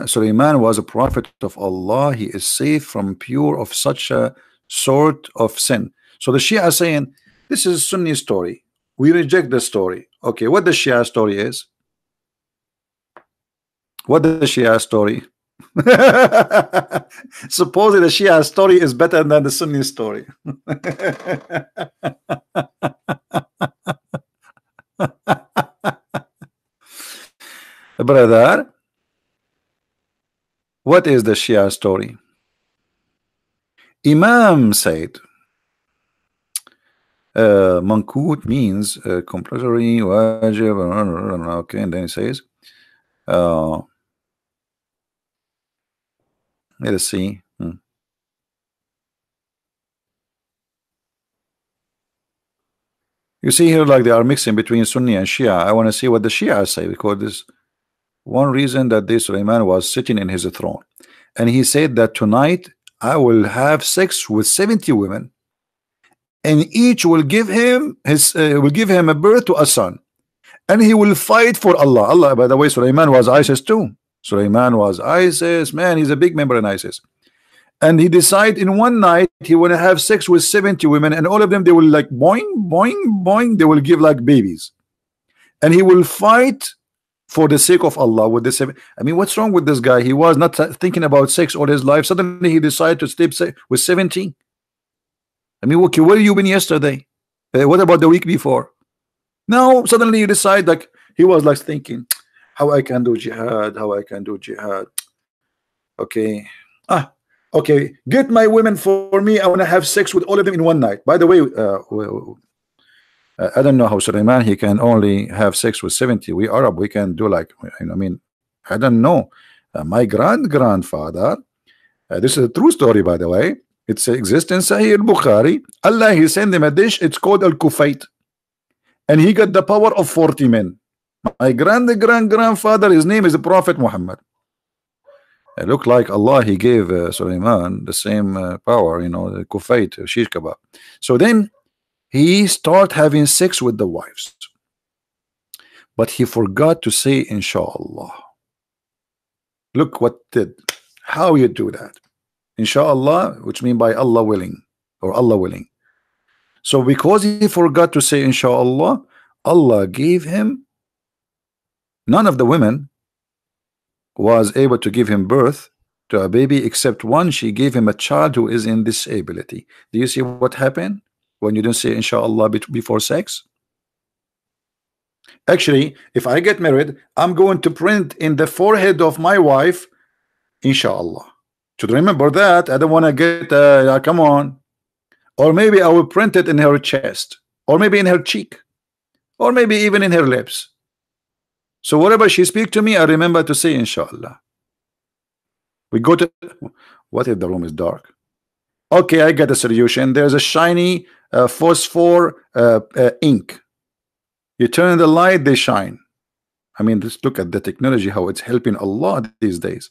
Suleiman was a prophet of Allah. He is safe from pure of such a sort of sin. So the Shia are saying this is Sunni story. We reject the story. Okay, what the Shia story is? What the Shia story? Supposedly the Shia story is better than the Sunni story. Brother, what is the Shia story? Imam said, Mankut means compulsory, wajib, okay, and then he says, uh, let's see. You see here, like they are mixing between Sunni and Shia. I want to see what the Shia say, because this one reason that this Sulaiman was sitting in his throne, and he said that tonight I will have sex with 70 women, and each will give him a birth to a son, and he will fight for Allah. Allah, by the way, Sulaiman was ISIS too. Sulaiman was ISIS, man. He's a big member in ISIS. And he decided in one night he want to have sex with 70 women, and all of them, they will like boing boing boing, they will give like babies, and he will fight for the sake of Allah with the seven. I mean, what's wrong with this guy? He was not thinking about sex all his life. Suddenly he decided to sleep with 70. I mean, okay, where you been yesterday? What about the week before? Now suddenly you decide, like he was like thinking, how I can do jihad, how I can do jihad. Okay, okay, get my women for me. I want to have sex with all of them in one night. By the way, I don't know how Suleiman, he can only have sex with 70. We Arab, we can do like, I mean, I don't know. My grandfather, this is a true story, by the way. It exists in Sahih al-Bukhari. Allah, he sent him a dish. It's called al-Kufait, and he got the power of 40 men. My grandfather, his name is the Prophet Muhammad. It looked like Allah, he gave Suleiman the same power, you know, the Kufait, shish kebab. So then he started having sex with the wives, but he forgot to say inshallah. Look what did, how you do that? Inshallah, which means by Allah willing, or Allah willing. So because he forgot to say inshallah, Allah gave him, none of the women was able to give him birth to a baby except one. She gave him a child who is in disability. Do you see what happened when you don't say inshallah before sex? Actually, if I get married, I'm going to print in the forehead of my wife inshallah. Should remember that. I don't want to get come on. Or maybe I will print it in her chest, or maybe in her cheek, or maybe even in her lips. So whatever she speak to me, I remember to say inshallah. We go to, what if the room is dark? Okay, I get a solution. There's a shiny phosphor ink. You turn the light, they shine. I mean, just look at the technology, how it's helping a lot these days.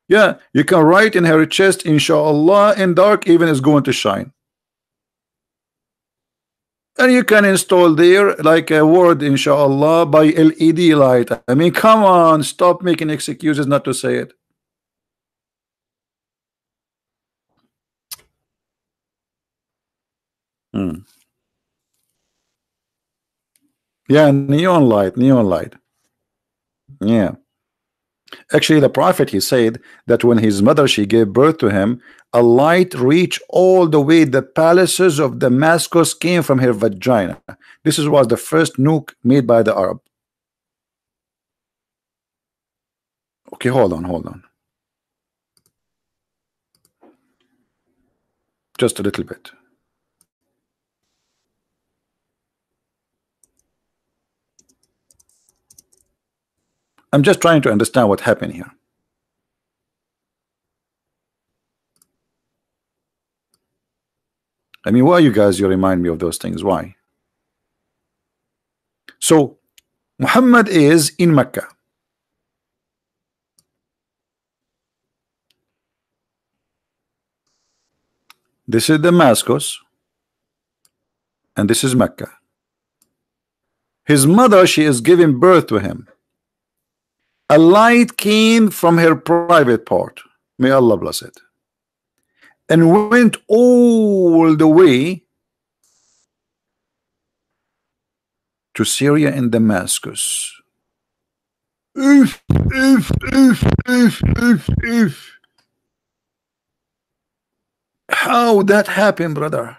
Yeah, you can write in her chest inshallah in dark, even it's going to shine. And you can install there like a word inshallah by LED light. I mean, come on, stop making excuses not to say it. Yeah, neon light, neon light. Yeah. Actually, the prophet, he said that when his mother, she gave birth to him, a light reached all the way the palaces of Damascus came from her vagina. This was the first nuke made by the Arab. Okay, hold on. Just a little bit. I'm just trying to understand what happened here. I mean, why you guys, you remind me of those things? Why? So Muhammad is in Mecca. This is Damascus, and this is Mecca. His mother, she is giving birth to him. A light came from her private part, may Allah bless it, and went all the way to Syria and Damascus. If. How that happened, brother?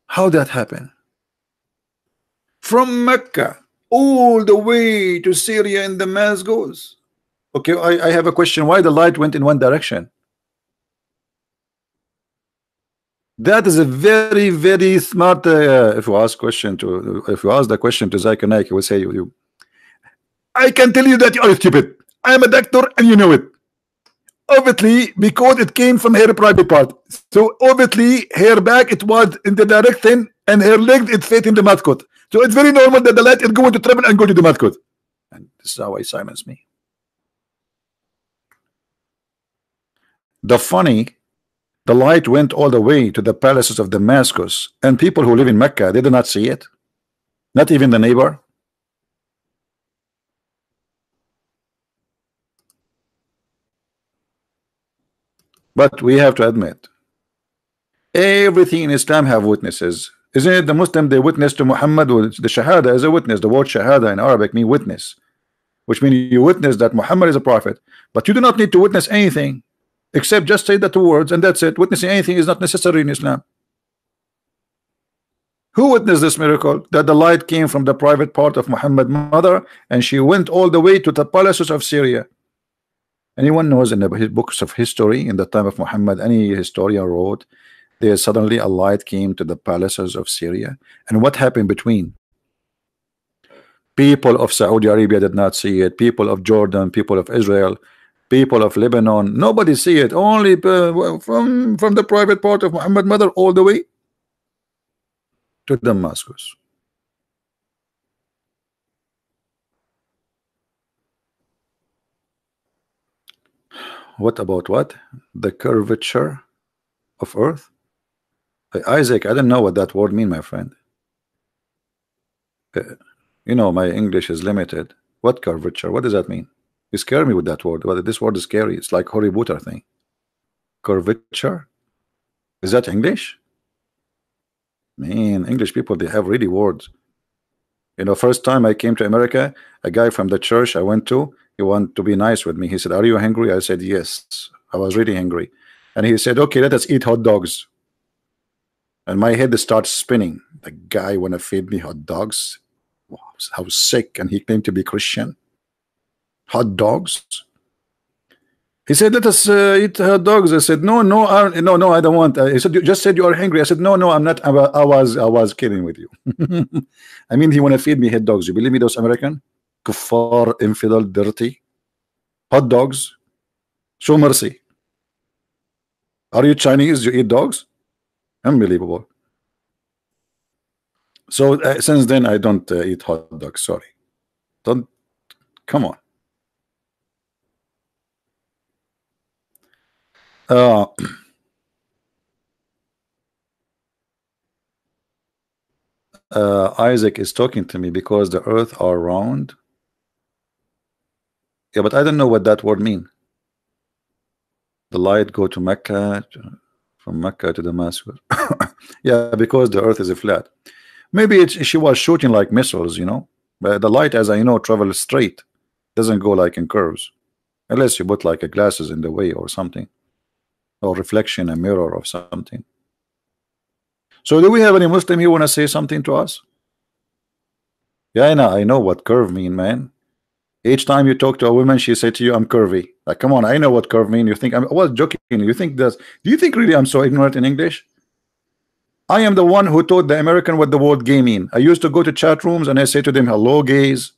How that happened? From Mecca all the way to Syria and Damascus. Okay, I have a question. Why the light went in one direction? That is a very, very smart. If you ask the question to Zakir Naik, he will say you. I can tell you that you are stupid. I am a doctor, and you know it. Obviously, because it came from her private part. So obviously, her back it was in the direction, and her legs it fit in the mascot. So it's very normal that the light is going to travel and go to the mascot. And this is how I silence me. The light went all the way to the palaces of Damascus, and people who live in Mecca, they did not see it. Not even the neighbor. But we have to admit, everything in Islam have witnesses. Isn't it the Muslim, they witness to Muhammad, the Shahada is a witness. The word Shahada in Arabic means witness, which means you witness that Muhammad is a prophet. But you do not need to witness anything except just say the two words, and that's it. Witnessing anything is not necessary in Islam. Who witnessed this miracle? That the light came from the private part of Muhammad's mother, and she went all the way to the palaces of Syria. Anyone knows in the books of history in the time of Muhammad, any historian wrote there suddenly a light came to the palaces of Syria, and what happened between? People of Saudi Arabia did not see it. People of Jordan, people of Israel, people of Lebanon, nobody see it. Only from the private part of Muhammad's mother all the way to Damascus. What about what? The curvature of Earth? Isaac, I don't know what that word mean, my friend. You know, my English is limited. What curvature? What does that mean? You scare me with that word. Well, this word is scary. It's like Harry Potter thing. Curvature? Is that English? Man, English people, they have really words. You know, first time I came to America, a guy from the church I went to, he wanted to be nice with me. He said, "Are you hungry?" I said, "Yes." I was really hungry. And he said, "Okay, let us eat hot dogs." And my head starts spinning. The guy want to feed me hot dogs? Wow, how sick. And he claimed to be Christian. Hot dogs? He said, "Let us eat hot dogs." I said, no, I don't want. He said, "You just said you are hungry." I said, no, I'm not. I was kidding with you. I mean, he want to feed me hot dogs. You believe me, those American? Kuffar, infidel, dirty. Hot dogs. Show mercy. Are you Chinese? You eat dogs? Unbelievable. So since then, I don't eat hot dogs. Sorry. Don't. Come on. Isaac is talking to me because the earth are round. Yeah, but I don't know what that word mean. The light go to Mecca, from Mecca to Damascus. Yeah, because the earth is flat. Maybe she was shooting like missiles, you know. But the light, as I know, travels straight. Doesn't go like in curves. Unless you put like a glasses in the way or something. Or reflection, a mirror or something. So do we have any Muslim here want to say something to us? Yeah, I know what curve mean, man. Each time you talk to a woman, she say to you, "I'm curvy." Like, come on, I know what curve mean. You think I was joking? You think this? Do you think really I'm so ignorant in English? I am the one who taught the American what the word gay mean. I used to go to chat rooms and I say to them, "Hello, gays,"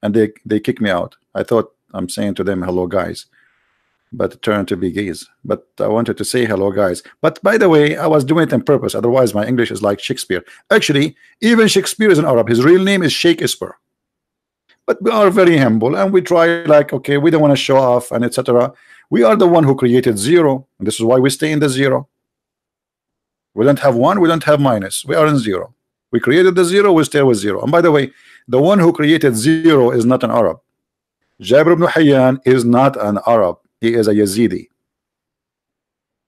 and they kick me out. I thought I'm saying to them, "Hello, guys." but it turned to be gays. But I wanted to say hello, guys. But by the way, I was doing it on purpose. Otherwise, my English is like Shakespeare. Actually, even Shakespeare is an Arab. His real name is Shakespeare. But we are very humble and we try like, okay, we don't want to show off and etc. We are the one who created zero. And this is why we stay in the zero. We don't have one, we don't have minus. We are in zero. We created the zero, we stay with zero. And by the way, the one who created zero is not an Arab. Jabir ibn Hayyan is not an Arab. He is a Yazidi.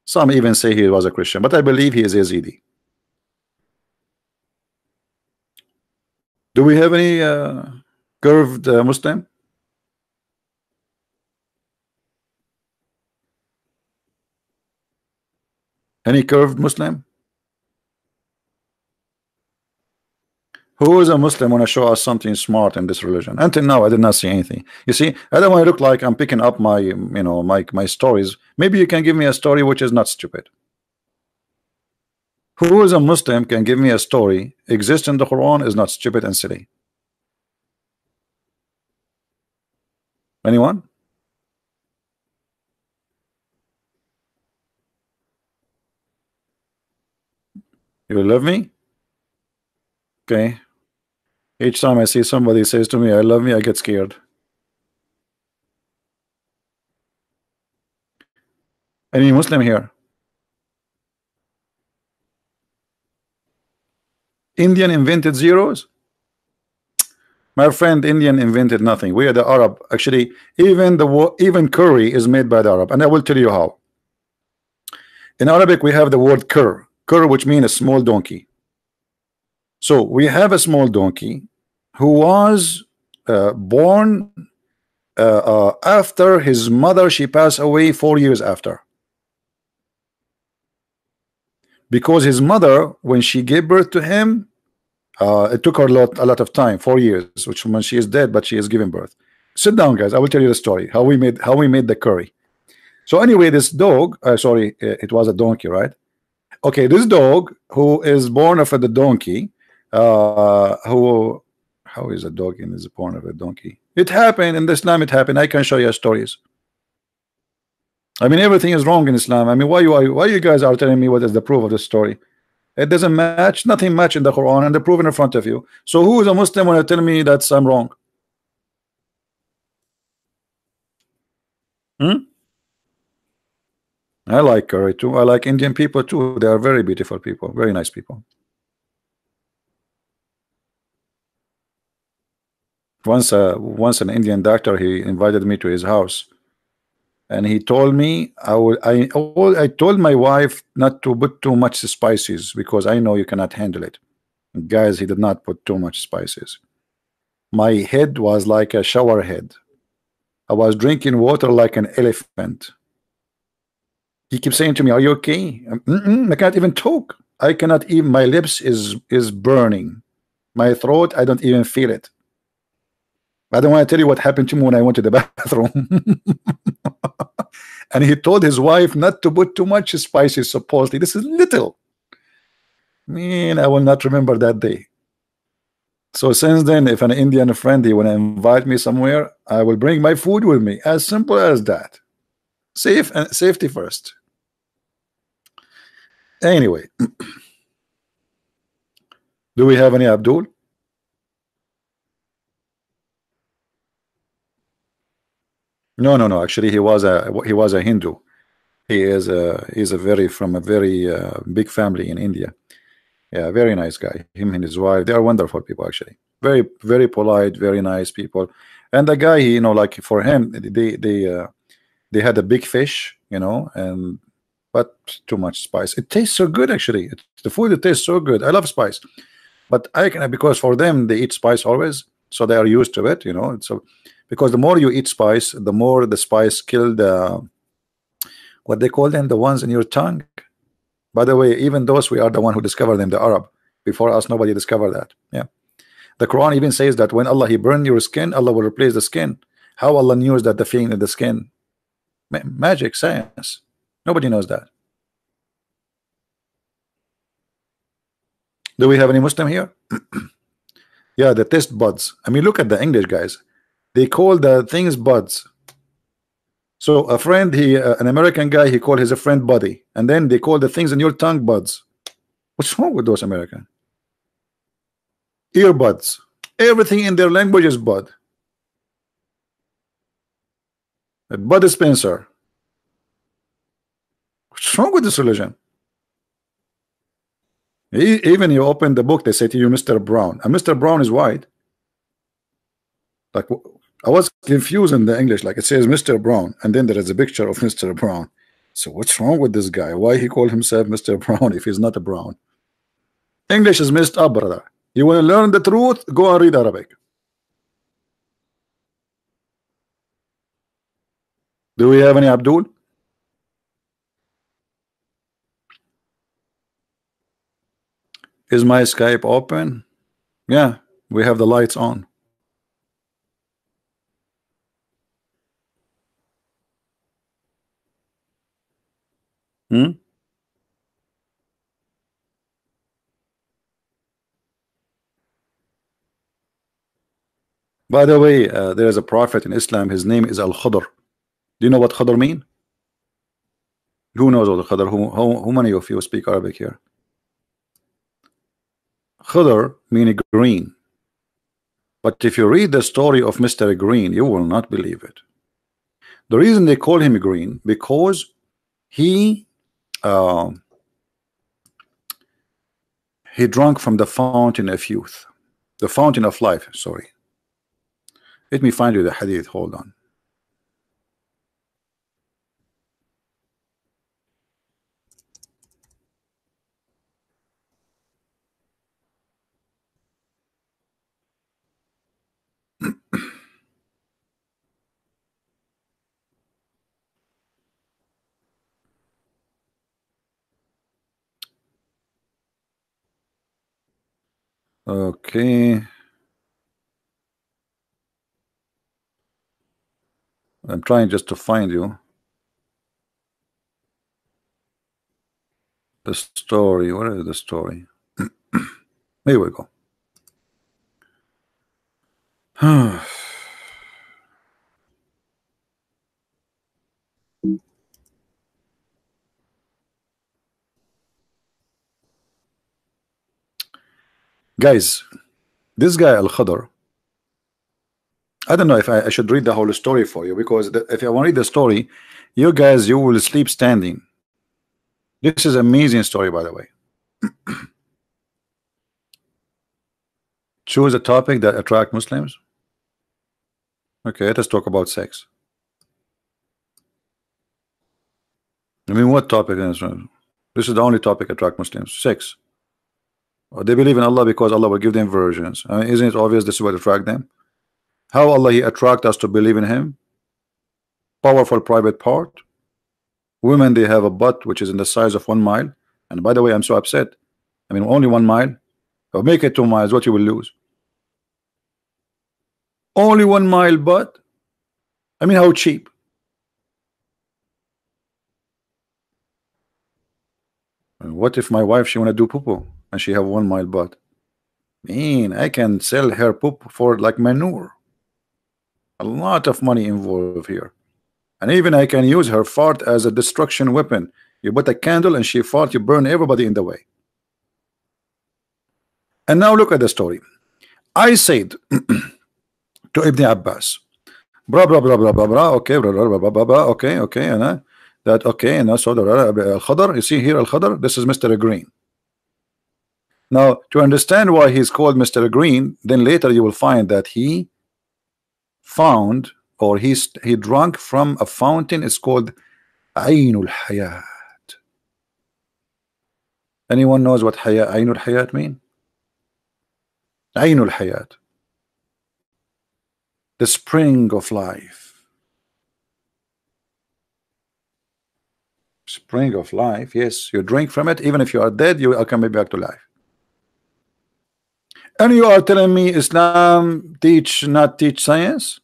Some even say he was a Christian, but I believe he is Yazidi. Do we have any curved Muslim? Any curved Muslim? Who is a Muslim want to show us something smart in this religion? Until now, I did not see anything. You see, I don't want to look like I'm picking up my, my stories. Maybe you can give me a story which is not stupid. Who is a Muslim can give me a story exists in the Quran is not stupid and silly? Anyone? You love me? Okay. Each time I see somebody says to me, I love me, I get scared. Any Muslim here? Indian invented zeros? My friend, Indian invented nothing. We are the Arab. Actually, even curry is made by the Arab. And I will tell you how. In Arabic, we have the word cur. Cur, which means a small donkey. So we have a small donkey who was born after his mother. She passed away 4 years after. Because his mother, when she gave birth to him, it took her a lot of time, 4 years, which when she is dead, but she is giving birth. Sit down, guys. I will tell you the story how we made the curry. So anyway, this dog, sorry, it was a donkey, right? Okay, this dog who is born of the donkey, how is a dog in is born of a donkey? It happened in Islam. It happened. I can show you stories. I mean, everything is wrong in Islam. I mean, why you guys are telling me what is the proof of the story? It doesn't match. Nothing match in the Quran and the proof in front of you. So who is a Muslim when you tell me that I'm wrong? I like curry too. I like Indian people too. They are very beautiful people, very nice people. Once an Indian doctor, he invited me to his house, and he told me I told my wife not to put too much spices because I know you cannot handle it. Guys, he did not put too much spices. My head was like a shower head. I was drinking water like an elephant. He keeps saying to me, "Are you okay?" I can't even talk. I cannot even. My lips is burning. My throat, I don't even feel it. I don't want to tell you what happened to me when I went to the bathroom. And he told his wife not to put too much spices. Supposedly, this is little. Man, I will not remember that day. So since then, if an Indian friend he want to invite me somewhere, I will bring my food with me. As simple as that. Safe and safety first. Anyway, do we have any Abdul? No. Actually, he was a Hindu. He's a very from a very big family in India. Yeah, very nice guy. Him and his wife, they are wonderful people actually. Very polite, very nice people. And the guy, like for him, they had a big fish, and but too much spice. It tastes so good actually. The food it tastes so good. I love spice, but I can because for them they eat spice always, so they are used to it. So because the more you eat spice, the more the spice kill the what they call them, the ones in your tongue. By the way, even those we are the one who discovered them, the Arab. Before us, nobody discovered that. Yeah, the Quran even says that when Allah He burned your skin, Allah will replace the skin. How Allah knows that the thing in the skin? Magic, science. Nobody knows that. Do we have any Muslim here? Yeah, the taste buds. I mean, look at the English guys. They call the things buds. So a friend, an American guy, he called his a friend buddy, and then they call the things in your tongue buds. What's wrong with those Americans? Earbuds. Everything in their language is bud. Bud Spencer. What's wrong with this religion? Even you open the book, they say to you, Mr. Brown, and Mr. Brown is white. Like, I was confused in the English, like it says Mr. Brown, and then there is a picture of Mr. Brown. So what's wrong with this guy? Why he called himself Mr. Brown if he's not a brown? English is messed up, brother. You want to learn the truth? Go and read Arabic. Do we have any Abdul? Is my Skype open? Yeah, we have the lights on. By the way, there is a prophet in Islam. His name is Al-Khadr. Do you know what Khadr mean? Who knows what Khadr? How many of you speak Arabic here? Khadr meaning green. But if you read the story of Mr. Green, you will not believe it. The reason they call him green because he drank from the fountain of youth, the fountain of life. Sorry. Let me find you the hadith. Hold on. Okay. I'm trying just to find you the story. Where is the story? Here we go. Guys, this guy Al-Khadr, I don't know if I should read the whole story for you, because if I want to read the story, you guys, you will sleep standing. This is an amazing story, by the way. Choose a topic that attract Muslims. Okay, let us talk about sex. I mean, what topic is this? Is the only topic attract Muslims? Sex. Or they believe in Allah because Allah will give them virgins. I mean, isn't it obvious this is what attract them? How Allah He attract us to believe in Him? Powerful private part. Women, they have a butt which is in the size of 1 mile. And by the way, I'm so upset. I mean, only 1 mile. Or make it 2 miles, what you will lose? Only 1 mile butt. I mean, how cheap? What if my wife, she want to do poo-poo and she have 1 mile butt? Man, I can sell her poop for like manure. A lot of money involved here. And even I can use her fart as a destruction weapon. You put a candle and she fart, you burn everybody in the way. And now look at the story. I said to Ibn Abbas, blah blah blah blah blah blah. Okay, blah blah blah blah blah. Okay, okay, and that okay, and so the Al-Khadr. You see here Al-Khadr. This is Mr. Green. Now, to understand why he's called Mr. Green, then later you will find that he found, or he drank from a fountain. It's called Aynul Hayat. Anyone knows what Aynul Hayat mean? Aynul Hayat, the spring of life. Spring of life. Yes, you drink from it. Even if you are dead, you are coming back to life. And you are telling me Islam not teach science?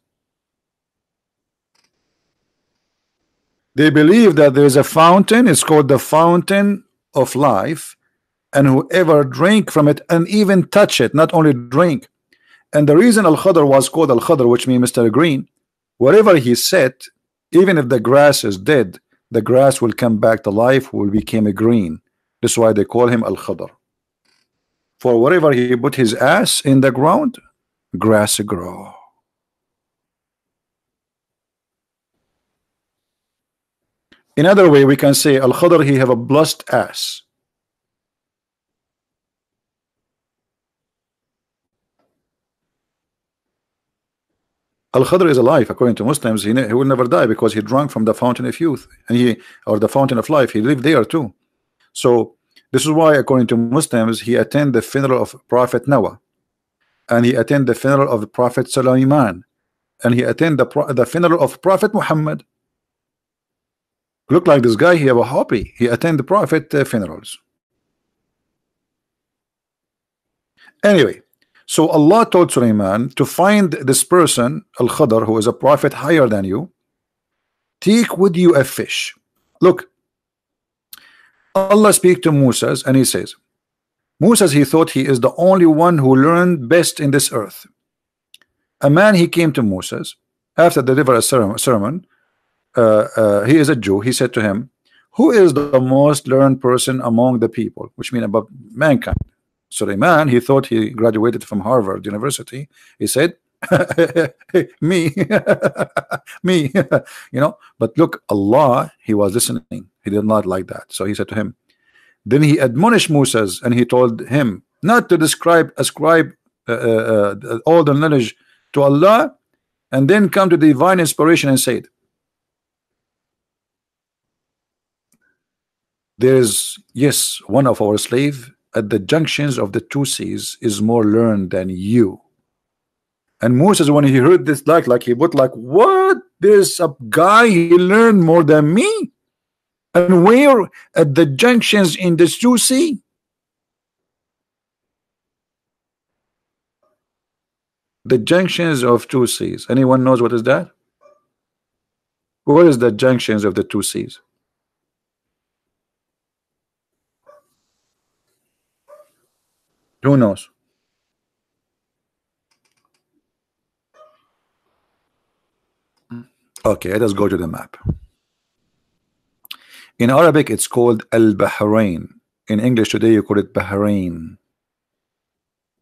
They believe that there is a fountain. It's called the fountain of life, and whoever drink from it and even touch it, not only drink. And the reason Al-Khadr was called Al-Khadr, which means Mr. Green, wherever he sat, Even if the grass is dead, the grass will come back to life, will become a green. That's why they call him Al-Khadr. For wherever he put his ass in the ground, grass grow. In other way, we can say Al-Khadr, he have a blessed ass. Al-Khadr is alive according to Muslims. He will never die because he drank from the fountain of youth, and or the fountain of life. He lived there too. So this is why, according to Muslims, he attended the funeral of Prophet Noah, and he attended the funeral of the Prophet Sulaiman, and he attended the funeral of Prophet Muhammad. Look like this guy, he have a hobby. He attend the Prophet funerals. Anyway, so Allah told Sulaiman to find this person, Al-Khadr, who is a prophet higher than you. Take with you a fish. Look, Allah speaks to Moses and he says, Moses, he thought he is the only one who learned best in this earth. A man, he came to Moses after deliver a sermon. He is a Jew. He said to him, who is the most learned person among the people, which means about mankind? Sulaiman, he thought he graduated from Harvard University. He said, me, me, you know. But look, Allah, he was listening. He did not like that. So he said to him, then he admonished Moses, and he told him not to ascribe all the knowledge to Allah, and then come to divine inspiration and say it. There is, yes, one of our slave at the junctions of the two seas is more learned than you. And Moses, when he heard this, like he would like, what? There's a guy, he learned more than me. And where? At the junctions in the two sea. The junctions of two seas. Anyone knows what is that? What is the junctions of the two seas? Who knows? Okay, let us go to the map. In Arabic, it's called Al-Bahrain. In English today, you call it Bahrain.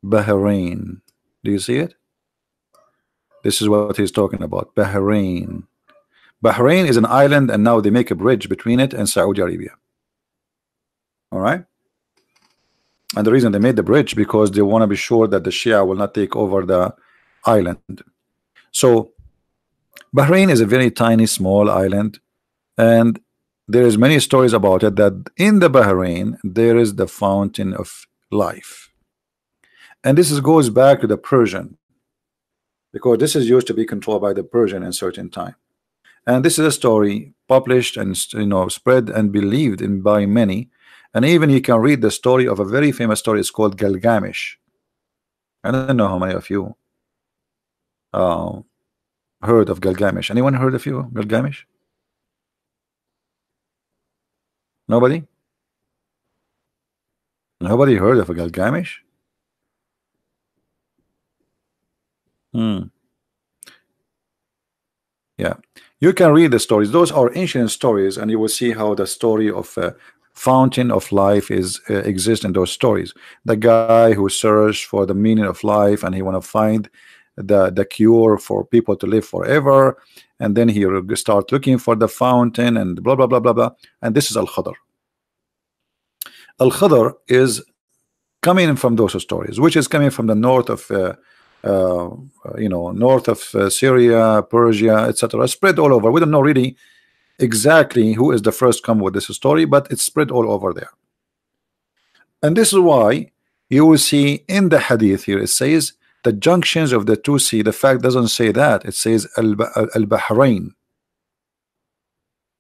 Bahrain. Do you see it? This is what he's talking about. Bahrain. Bahrain is an island, and now they make a bridge between it and Saudi Arabia. All right. And the reason they made the bridge because they want to be sure that the Shia will not take over the island. So Bahrain is a very tiny, small island, and there is many stories about it that in the Bahrain there is the fountain of life, and this goes back to the Persian, because this is used to be controlled by the Persian in certain time, and this is a story published and spread and believed in by many. And even you can read the story of a very famous story. It's called Gilgamesh. I don't know how many of you heard of Gilgamesh. Anyone heard of you Gilgamesh? Nobody? Nobody heard of a Gilgamesh? Yeah, you can read the stories. Those are ancient stories, and you will see how the story of fountain of life is exists in those stories. The guy who searched for the meaning of life, and he want to find the cure for people to live forever, and then he will start looking for the fountain and blah blah blah blah blah. And this is Al-Khadr. Al-Khadr is coming from those stories, which is coming from the north of north of Syria, Persia, etc., spread all over. We don't know really exactly who is the first come with this story, but it's spread all over there. And this is why you will see in the hadith here, it says the junctions of the two sea. The fact doesn't say that, it says Al-Bahrain.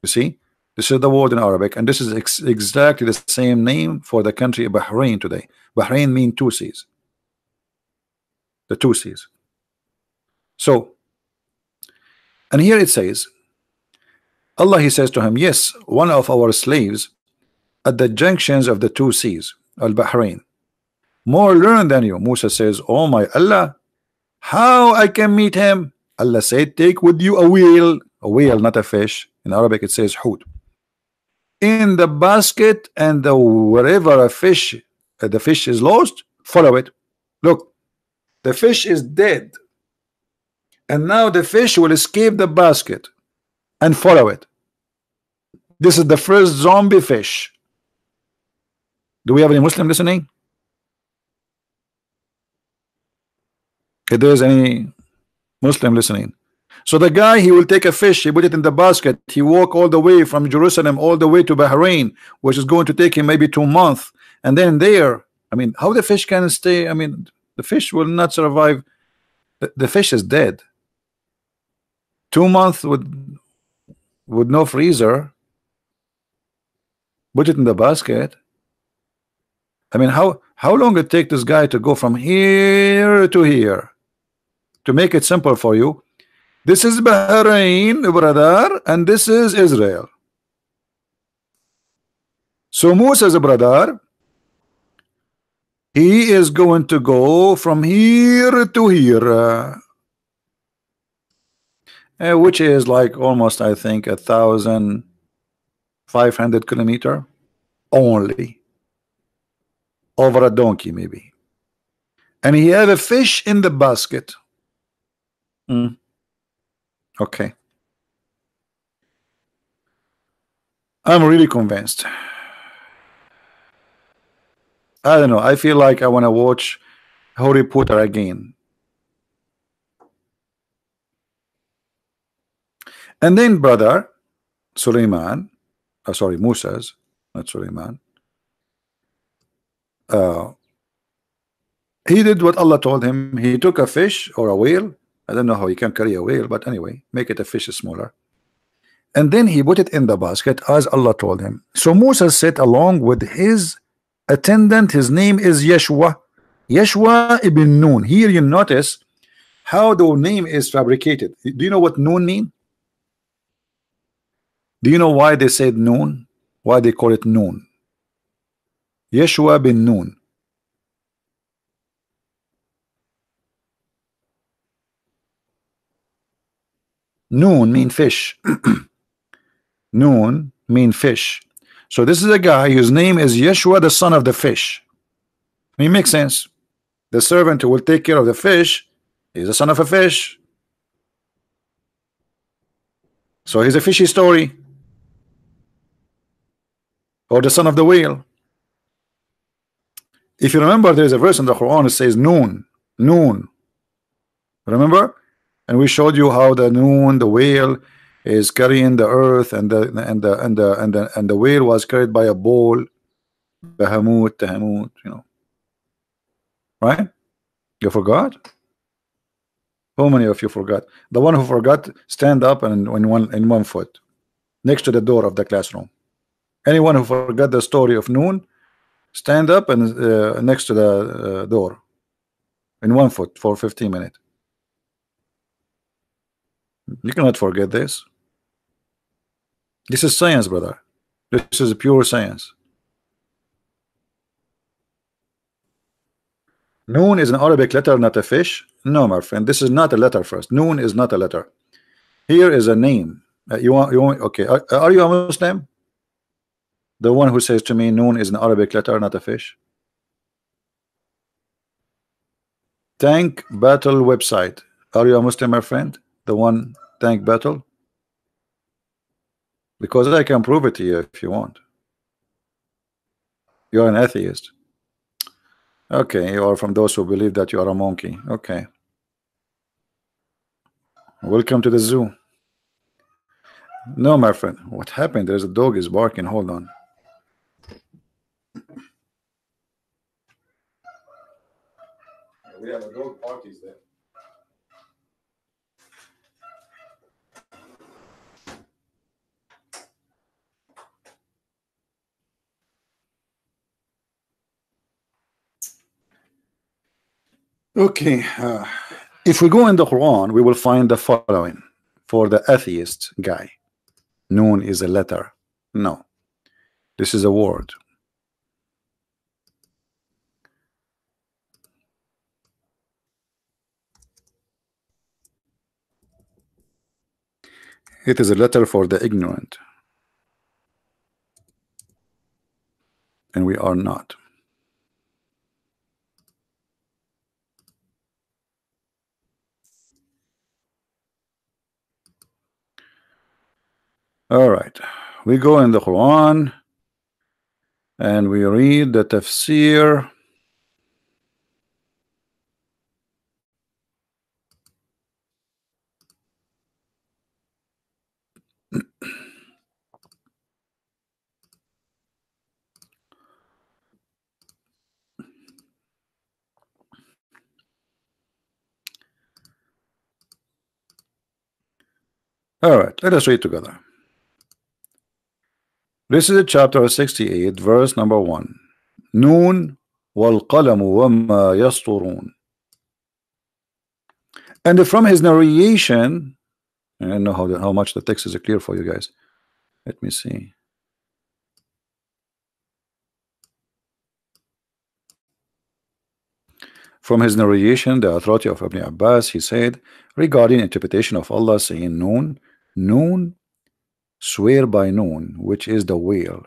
You see, this is the word in Arabic, and this is exactly the same name for the country of Bahrain today. Bahrain means two seas, the two seas. So, and here it says, Allah, he says to him, yes, one of our slaves at the junctions of the two seas, Al-Bahrain, more learned than you. Musa says, oh my Allah, how I can meet him? Allah said, take with you a wheel. a whale, not a fish. In Arabic it says hoot. In the basket, and wherever the fish is lost, follow it. Look, the fish is dead, and now the fish will escape the basket and follow it. This is the first zombie fish. Do we have any Muslim listening? If there is any Muslim listening. So the guy, he will take a fish, he put it in the basket, he walk all the way from Jerusalem all the way to Bahrain, which is going to take him maybe 2 months, and then there, I mean, how the fish can stay? I mean, the fish will not survive. The fish is dead. 2 months with no freezer, put it in the basket. I mean, how long it take this guy to go from here to here? To make it simple for you, this is Bahrain, brother, and this is Israel. So Musa's brother, he is going to go from here to here, which is like almost, I think, 1,500 kilometer only, over a donkey maybe, and he have a fish in the basket. Okay, I'm really convinced. I don't know, I feel like I want to watch Harry Potter again. And then brother Suleiman, sorry, Musa's, not Suleiman, he did what Allah told him. He took a fish or a whale. I don't know how he can carry a whale, but anyway, make it a fish smaller, and then he put it in the basket as Allah told him. So Musa sat along with his attendant. His name is Yeshua, Yeshua ibn Nun. Here you notice how the name is fabricated. Do you know what Nun mean? Do you know why they said Nun? Why they call it Nun? Yeshua bin Nun. Nun mean fish. Nun mean fish. So this is a guy whose name is Yeshua, the son of the fish. It makes sense. The servant who will take care of the fish is the son of a fish. So he's a fishy story. Or the son of the whale. If you remember, there is a verse in the Quran that says Noon. Noon. Remember? And we showed you how the Noon, the whale, is carrying the earth, and the whale was carried by a bull. Bahamut, Tahamut, you know. Right? You forgot? How many of you forgot? The one who forgot, stand up and in one foot, next to the door of the classroom. Anyone who forgot the story of Noon, stand up and next to the door, in 1 foot for 15 minutes. You cannot forget this. This is science, brother. This is pure science. Noon is an Arabic letter, not a fish. No, my friend, this is not a letter. First, Noon is not a letter. Here is a name. You want? Okay. Are you a Muslim? The one who says to me, Noon is an Arabic letter, not a fish. Tank Battle website. Are you a Muslim, my friend? The one Tank Battle? Because I can prove it to you if you want. You are an atheist. Okay, you are from those who believe that you are a monkey. Okay. Welcome to the zoo. No, my friend. What happened? There's a dog is barking. Hold on. We have a dog parties there. Okay, if we go in the Quran, we will find the following for the atheist guy. Noon is a letter. No, this is a word. It is a letter for the ignorant, and we are not. All right, we go in the Quran and we read the tafsir. All right, let us read together. This is chapter 68, verse number 1. Noon wal qalam wama yasturun. And from his narration, I don't know how much the text is clear for you guys. Let me see. From his narration, the authority of Ibn Abbas, he said regarding interpretation of Allah saying Noon, Noon, swear by Noon, which is the whale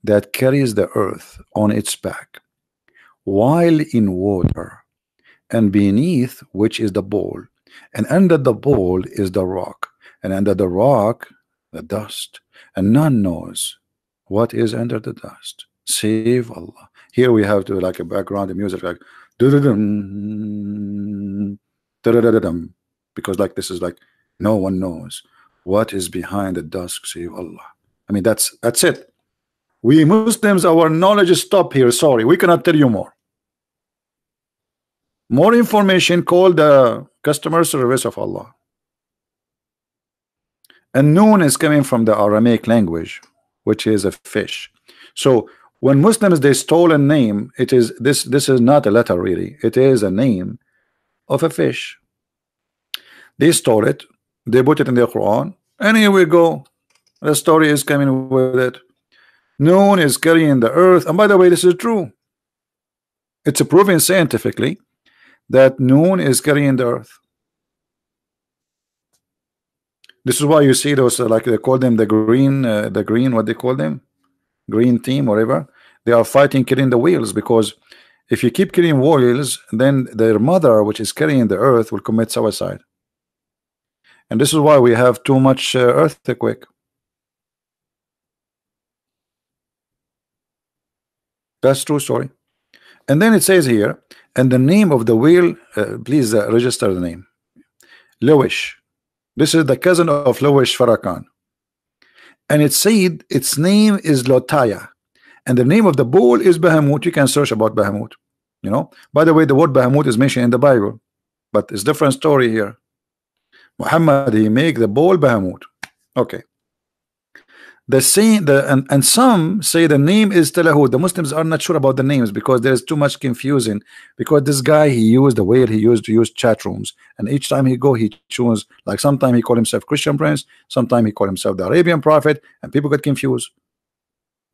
that carries the earth on its back while in water, and beneath which is the bowl, and under the bowl is the rock, and under the rock the dust, and none knows what is under the dust save Allah. Here we have to like a background music like dum, dum, because like this is like no one knows what is behind the dusk save Allah. I mean that's it. We Muslims, our knowledge is stop here. Sorry, we cannot tell you more. More information, call the customer service of Allah. And Noon is coming from the Aramaic language, which is a fish. So when Muslims they stole a name, it is this is not a letter really. It is a name of a fish. They stole it, they put it in the Quran, and here we go. The story is coming with it. Noon is carrying the earth, and by the way, this is true. It's proven scientifically that Noon is carrying the earth. This is why you see those like they call them the green what they call them, green team, whatever. They are fighting killing the whales, because if you keep killing whales, then their mother, which is carrying the earth, will commit suicide. And this is why we have too much earthquake. That's true story. And then it says here, and the name of the whale, please register the name, Lowish. This is the cousin of Lowish Farrakhan. And it said its name is Lotaya. And the name of the bull is Bahamut. You can search about Bahamut. You know, by the way, the word Bahamut is mentioned in the Bible, but it's different story here. Muhammad, he make the bull Bahamut. Okay. The same, and some say the name is Telahud. The Muslims are not sure about the names because there's too much confusion. Because this guy, he used the way he used to use chat rooms, and each time he go, he choose, like sometime he call himself Christian Prince, sometime he call himself the Arabian Prophet, and people get confused.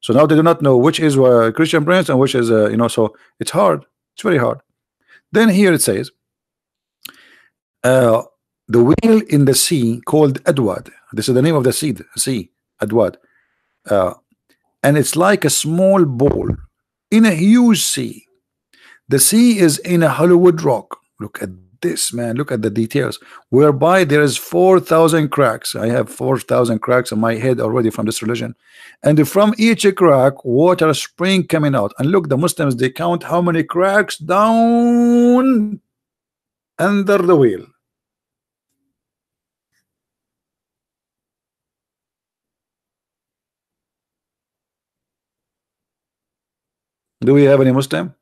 So now they do not know which is Christian Prince and which is you know. So it's hard. It's very hard. Then here it says, the whale in the sea called Adwad. This is the name of the sea, Adwad. And it's like a small ball in a huge sea. The sea is in a Hollywood rock. Look at this, man. Look at the details. Whereby there is 4,000 cracks. I have 4,000 cracks on my head already from this religion. And from each crack, water spring coming out. And look, the Muslims, they count how many cracks down under the wheel. Do we have any Muslim?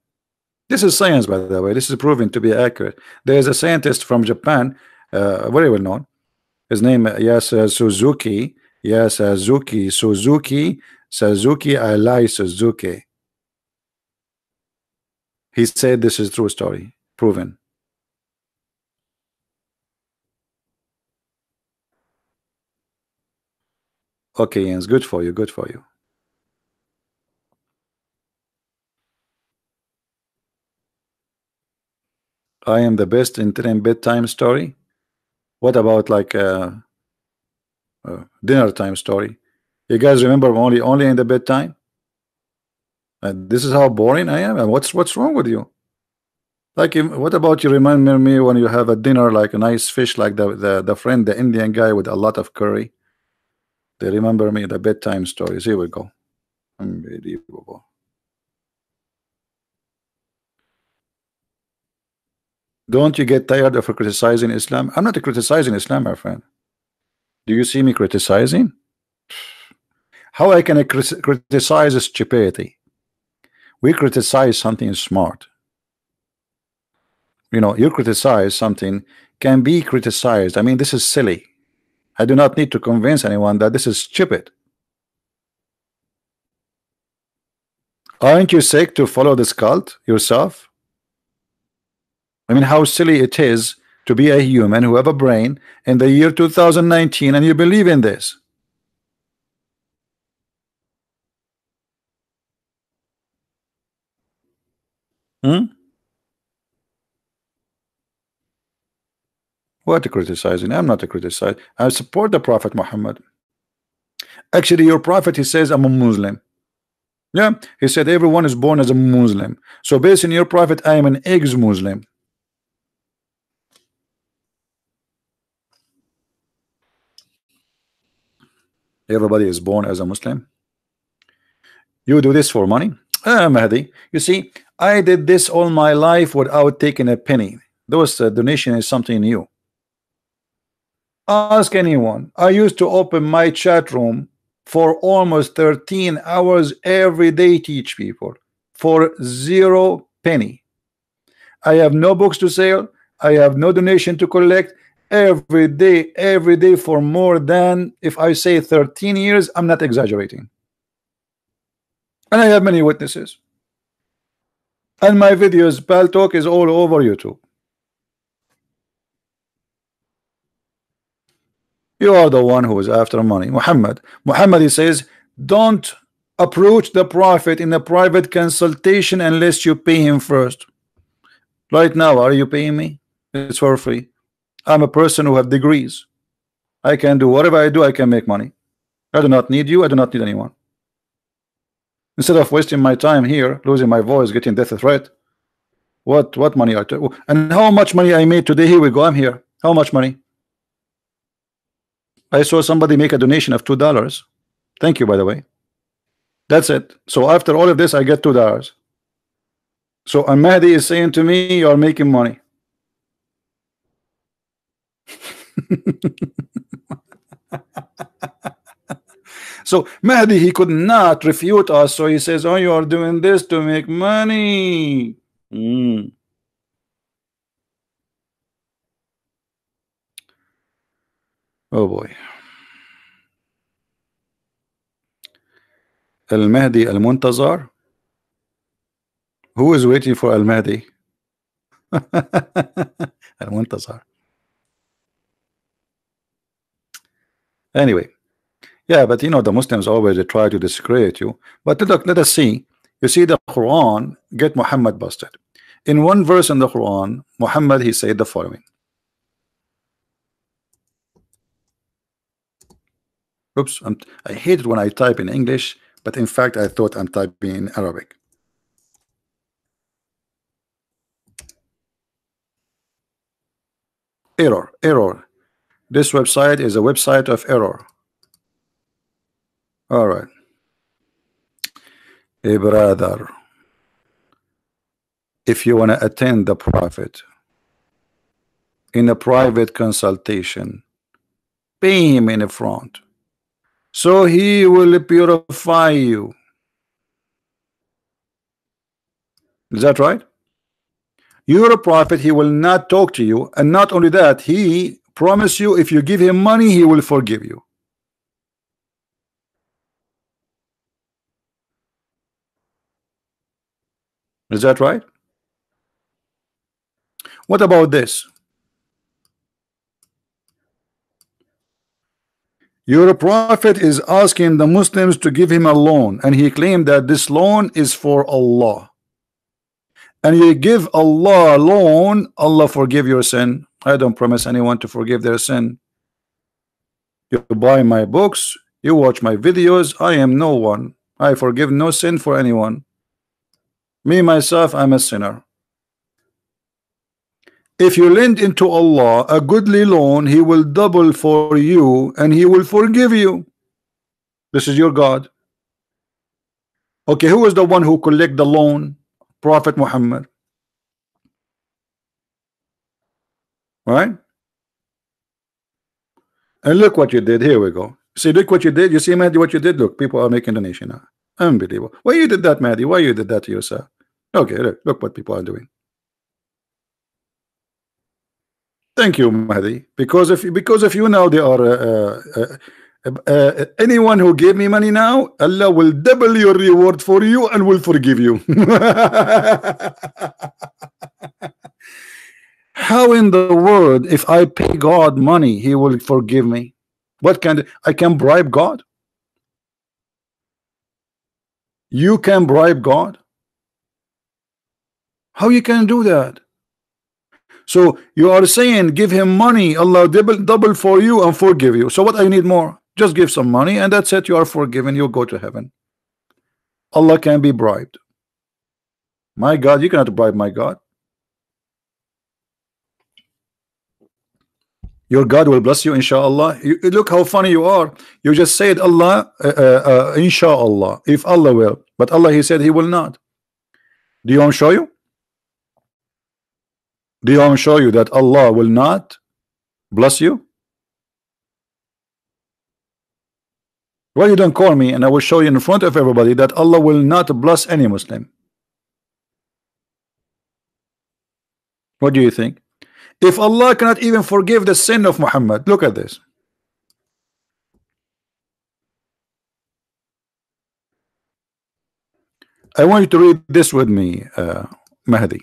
This is science, by the way. This is proven to be accurate. There is a scientist from Japan, very well known. His name, yes, Suzuki. Yes, Suzuki. I lie, Suzuki. He said this is true story, proven. Okay, Jens, good for you. Good for you. I am the best in telling bedtime story. What about like dinner time story. You guys remember only in the bedtime? And this is how boring I am. And what's wrong with you? Like, what about you remember me when you have a dinner like a nice fish, like the friend, the Indian guy with a lot of curry? They remember me, the bedtime stories. Here we go. Unbelievable. Don't you get tired of criticizing Islam? I'm not criticizing Islam, my friend. Do you see me criticizing? How I can criticize stupidity? We criticize something smart. You know, you criticize something can be criticized. I mean, this is silly. I do not need to convince anyone that this is stupid. Aren't you sick to follow this cult yourself? I mean, how silly it is to be a human who have a brain in the year 2019 and you believe in this. What criticizing? I'm not a criticize. I support the Prophet Muhammad. Actually, your prophet, he says, I'm a Muslim. Yeah, he said everyone is born as a Muslim. So based on your prophet, I am an ex-Muslim. Everybody is born as a Muslim. You do this for money? Mahdi, you see, I did this all my life without taking a penny. Those donation is something new. Ask anyone. I used to open my chat room for almost 13 hours every day, teach people for 0 penny. I have no books to sell. I have no donation to collect. Every day for more than, if I say 13 years, I'm not exaggerating. And I have many witnesses. And my videos, Pal Talk, is all over YouTube. You are the one who is after money. Muhammad, he says, don't approach the prophet in a private consultation unless you pay him first. Right now, are you paying me? It's for free. I'm a person who have degrees. I can do whatever I do. I can make money. I do not need you. I do not need anyone. Instead of wasting my time here, losing my voice, getting death threat, what money are you? And how much money I made today? Here we go. I'm here. How much money? I saw somebody make a donation of $2. Thank you, by the way. That's it. So after all of this, I get $2. So Mahdi is saying to me, you are making money. So Mahdi, he could not refute us. So he says, oh, you are doing this to make money. Oh boy. Al-Mahdi al-Muntazar. Who is waiting for Al-Mahdi? Al-Muntazar. Anyway, yeah, but you know, the Muslims always try to discredit you. But look, let us see. You see, the Quran get Muhammad busted. In one verse in the Quran, Muhammad, he said the following. Oops, I hate it when I type in English, but in fact, I thought I'm typing in Arabic. Error. This website is a website of error. All right. Hey, brother. If you want to attend the prophet in a private consultation, pay him in front, so he will purify you. Is that right? You're a prophet, he will not talk to you, and not only that, he promise you if you give him money, he will forgive you. Is that right? What about this? Your prophet is asking the Muslims to give him a loan, and he claimed that this loan is for Allah. And you give Allah a loan, Allah forgive your sin. I don't promise anyone to forgive their sin. You buy my books, you watch my videos. I am no one. I forgive no sin for anyone. Me myself, I'm a sinner. If you lend into Allah a goodly loan, He will double for you and He will forgive you. This is your God. Okay, who is the one who collect the loan? Prophet Muhammad. Right? And look what you did. Here we go. See, look what you did. You see, Mahdi, what you did? Look, people are making donation now. Unbelievable. Why you did that, Mahdi? Why you did that to yourself? Okay, look what people are doing. Thank you, Mahdi. Because if you now, they are anyone who gave me money now, Allah will double your reward for you and will forgive you. How in the world, if I pay God money, He will forgive me? What can I can bribe God? You can bribe God? How you can do that? So you are saying give him money, Allah double for you and forgive you. So what I need more? Just give some money and that's it. You are forgiven. You'll go to heaven. Allah can be bribed. My God, you cannot bribe my God. Your God will bless you, inshallah. Look how funny you are. You just said Allah, inshallah, if Allah will. But Allah, He said He will not. Do you want to show you? Do you want to show you that Allah will not bless you? Why you don't call me and I will show you in front of everybody that Allah will not bless any Muslim? What do you think? If Allah cannot even forgive the sin of Muhammad, look at this. I want you to read this with me, Mahdi.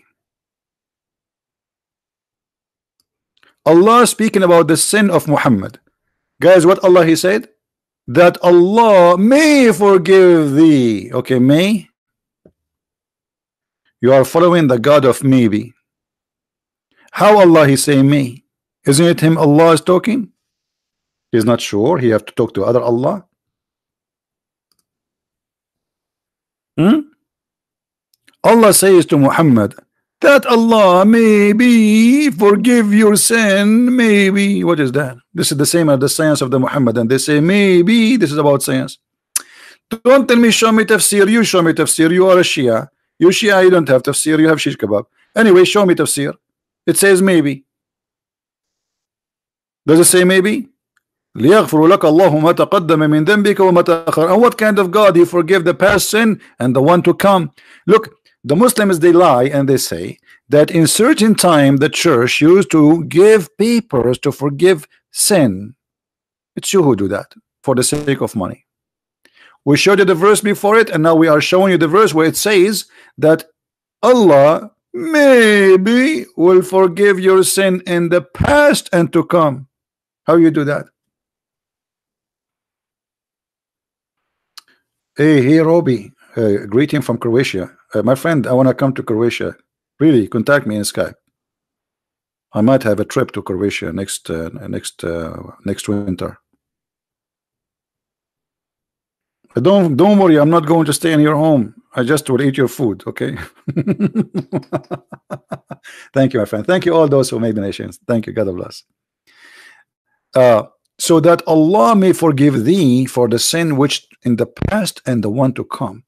Allah speaking about the sin of Muhammad. Guys, what Allah He said? That Allah may forgive thee. Okay, may. You are following the God of maybe. How Allah He saying me? Isn't it Him Allah is talking? He's not sure. He have to talk to other Allah. Allah says to Muhammad that Allah maybe forgive your sin. Maybe. What is that? This is the same as the science of the Muhammad. And they say maybe this is about science. Don't tell me show me tafsir. You show me tafsir. You are a Shia. You Shia, you don't have tafsir. You have shish kebab. Anyway, show me tafsir. It says maybe. Does it say maybe? ليغفر لك الله ما تقدم من ذنبك وما تأخر. And what kind of God? He forgive the past sin and the one to come. Look, the Muslims, they lie and they say that in certain time the church used to give papers to forgive sin. It's you who do that for the sake of money. We showed you the verse before it, and now we are showing you the verse where it says that Allah maybe will forgive your sin in the past and to come. How you do that? Hey, Robbie, greeting from Croatia. My friend, I want to come to Croatia. Really, contact me in Skype. I might have a trip to Croatia next winter. Don't worry, I'm not going to stay in your home. I just will eat your food, okay? Thank you, my friend. Thank you all those who made donations. Thank you. God bless. So that Allah may forgive thee for the sin which in the past and the one to come.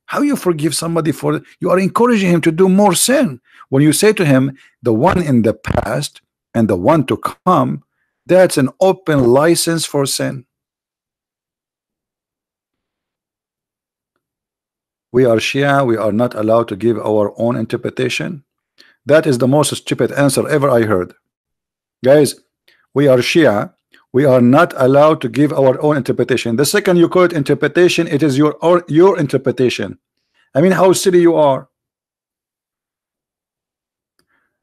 How you forgive somebody for? You are encouraging him to do more sin. When you say to him the one in the past and the one to come, that's an open license for sin. We are Shia, we are not allowed to give our own interpretation. That is the most stupid answer ever I heard. Guys, we are Shia, we are not allowed to give our own interpretation. The second you call it interpretation, it is your interpretation. I mean, how silly you are.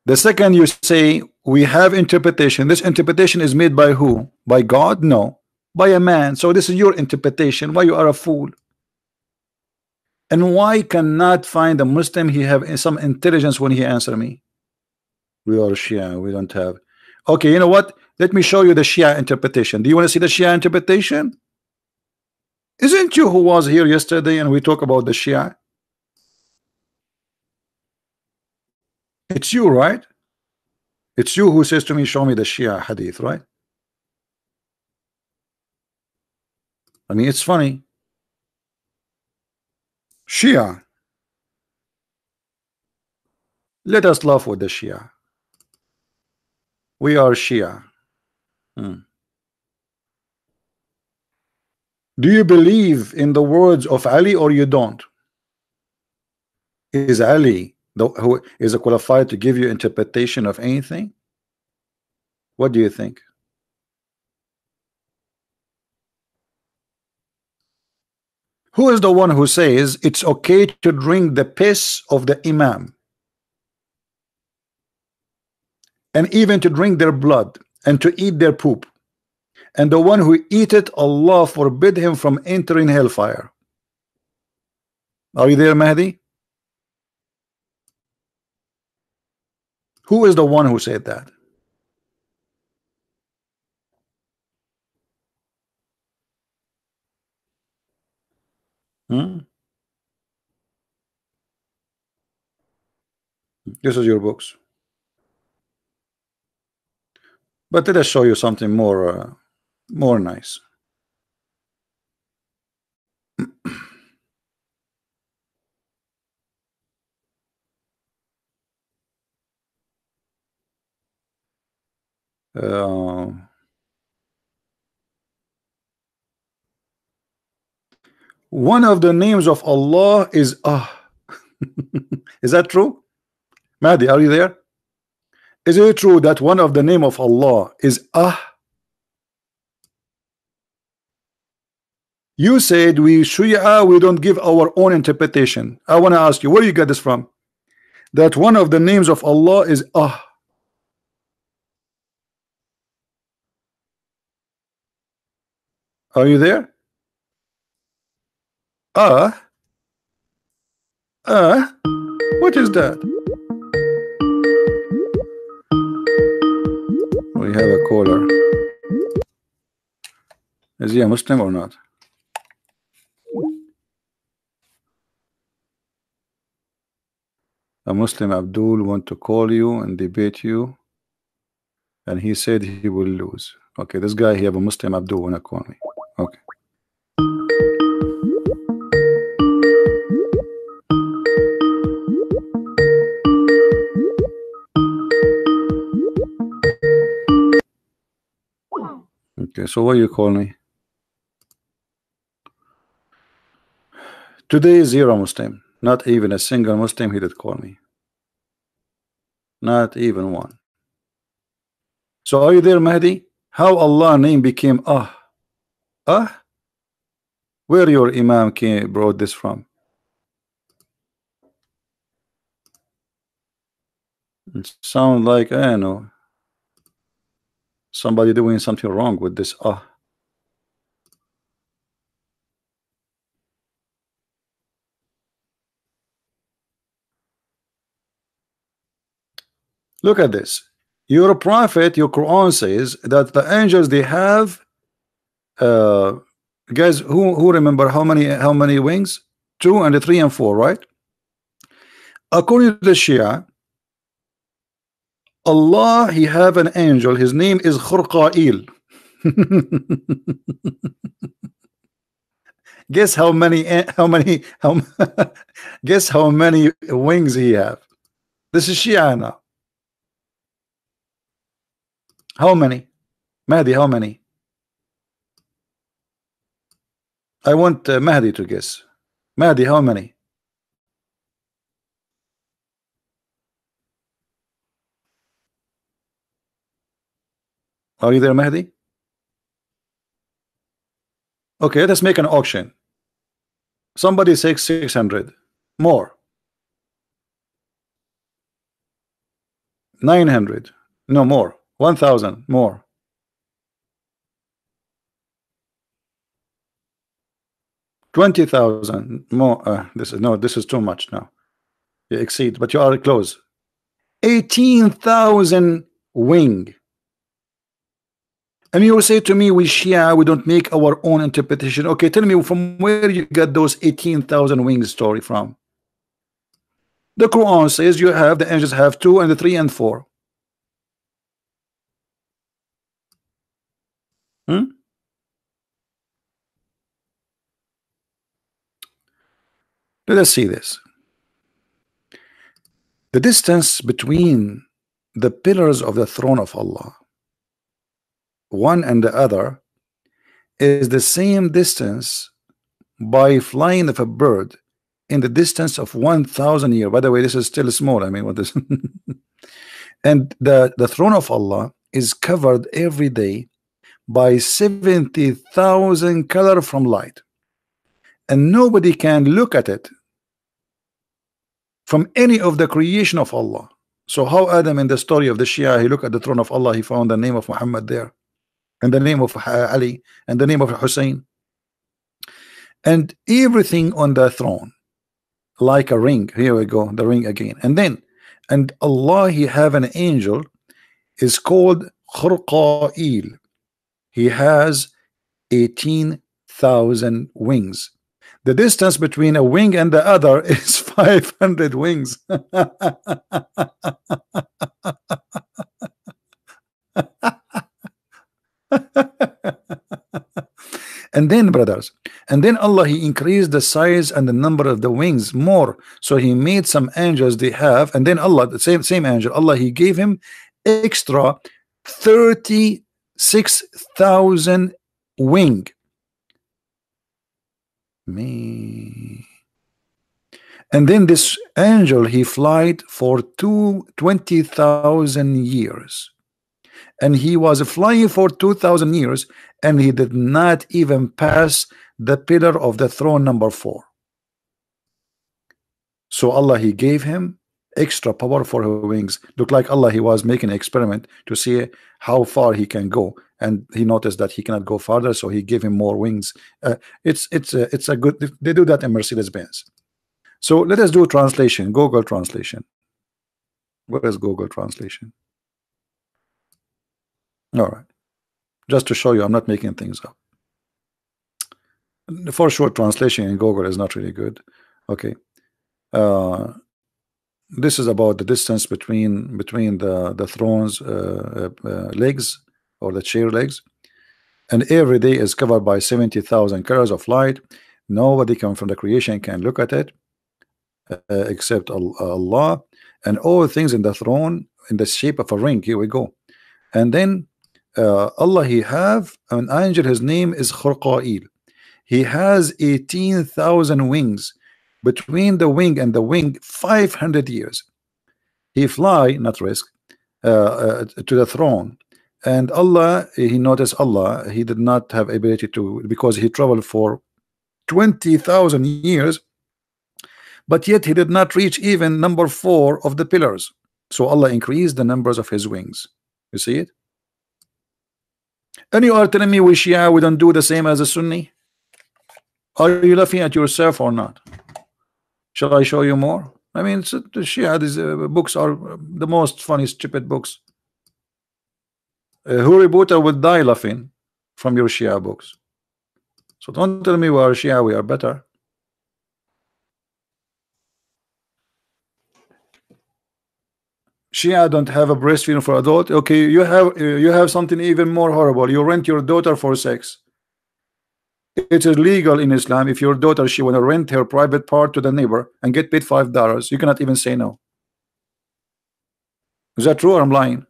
The second you say we have interpretation, this interpretation is made by who? By God? No, by a man. So this is your interpretation. Why you are a fool? And why cannot find a Muslim he have some intelligence when he answer me? We are Shia, we don't have. Okay, you know what? Let me show you the Shia interpretation. Do you want to see the Shia interpretation? Isn't you who was here yesterday and we talk about the Shia? It's you, right? It's you who says to me, show me the Shia hadith, right? I mean, it's funny. Shia. Let us laugh with the Shia. We are Shia. Do you believe in the words of Ali or you don't? Is Ali who is qualified to give you interpretation of anything? What do you think? Who is the one who says it's okay to drink the piss of the Imam and even to drink their blood and to eat their poop, and the one who eat it, Allah forbid him from entering hellfire? Are you there, Mahdi? Who is the one who said that? This is your books. But let us show you something more more nice. One of the names of Allah is Is that true? Mahdi, are you there? Is it true that one of the name of Allah is You said we Shia, we don't give our own interpretation. I want to ask you, where you get this from? That one of the names of Allah is Are you there? What is that? We have a caller. Is he a Muslim or not? A Muslim Abdul want to call you and debate you, and he said he will lose. Okay, this guy, he have a Muslim Abdul wanna call me. Okay. Okay, so what you call me? Today is zero Muslim. Not even a single Muslim he did call me. Not even one. So are you there, Mahdi? How Allah name became Where your Imam brought this from? It sounds like, I don't know, somebody doing something wrong with this Look at this. Your prophet, your Quran says that the angels, they have guys, who remember how many wings? 2 and 3 and 4, right? According to the Shia, Allah, he have an angel, his name is Khurqa'il. Guess how many guess how many wings he have? This is Shia now. How many? Mahdi, how many? I want Mahdi to guess. Mahdi, how many? Are you there, Mahdi? Okay, let's make an auction. Somebody say 600. More. 900. No more. 1,000. More. 20,000. More. This is too much now. You exceed, but you are close. 18,000 wing. And you will say to me, we Shia, we don't make our own interpretation. Okay, tell me from where you got those 18,000 wings story from? The Quran says you have the angels have 2 and the 3 and 4. Hmm? Let us see this. The distance between the pillars of the throne of Allah, one and the other, is the same distance by flying of a bird in the distance of 1,000 years. By the way, this is still small. I mean, what this? And the throne of Allah is covered every day by 70,000 color from light, and nobody can look at it from any of the creation of Allah. So how Adam in the story of the Shia, he looked at the throne of Allah, he found the name of Muhammad there, and the name of Ali, and the name of Hussein, and everything on the throne like a ring. Here we go, the ring again. And Allah, he have an angel is called Khurqa'il. He has 18,000 wings. The distance between a wing and the other is 500 wings. And then, brothers, and then Allah, he increased the size and the number of the wings more. So he made some angels they have, and then Allah, the same angel, Allah, he gave him extra 36,000 wing. Me. And then this angel, he flied for 20,000 years. And he was flying for 2,000 years, and he did not even pass the pillar of the throne number 4. So Allah, he gave him extra power for his wings. Look like Allah, he was making an experiment to see how far he can go, and he noticed that he cannot go farther, so he gave him more wings. It's a good, they do that in Mercedes-Benz. So let us do translation, Google translation. Where is Google translation? All right, just to show you I'm not making things up. For sure, translation in Google is not really good. Okay, this is about the distance between the throne's legs, or the chair legs, and every day is covered by 70,000 colors of light. Nobody come from the creation can look at it except Allah, and all things in the throne in the shape of a ring. Here we go. And then Allah, he have an angel, his name is Khurqa'il. He has 18,000 wings. Between the wing and the wing, 500 years. He fly, not risk, to the throne. And Allah, he noticed Allah, he did not have ability to, because he traveled for 20,000 years, but yet he did not reach even number 4 of the pillars. So Allah increased the numbers of his wings. You see it? And you are telling me we Shia, we don't do the same as a Sunni? Are you laughing at yourself or not? Shall I show you more? I mean, the Shia, these books are the most funny, stupid books. Huri Buta will die laughing from your Shia books. So don't tell me we are Shia, we are better. Shia don't have a breastfeeding for adult. Okay, you have something even more horrible. You rent your daughter for sex. It is legal in Islam. If your daughter, she want to rent her private part to the neighbor and get paid $5, you cannot even say no. Is that true or I'm lying?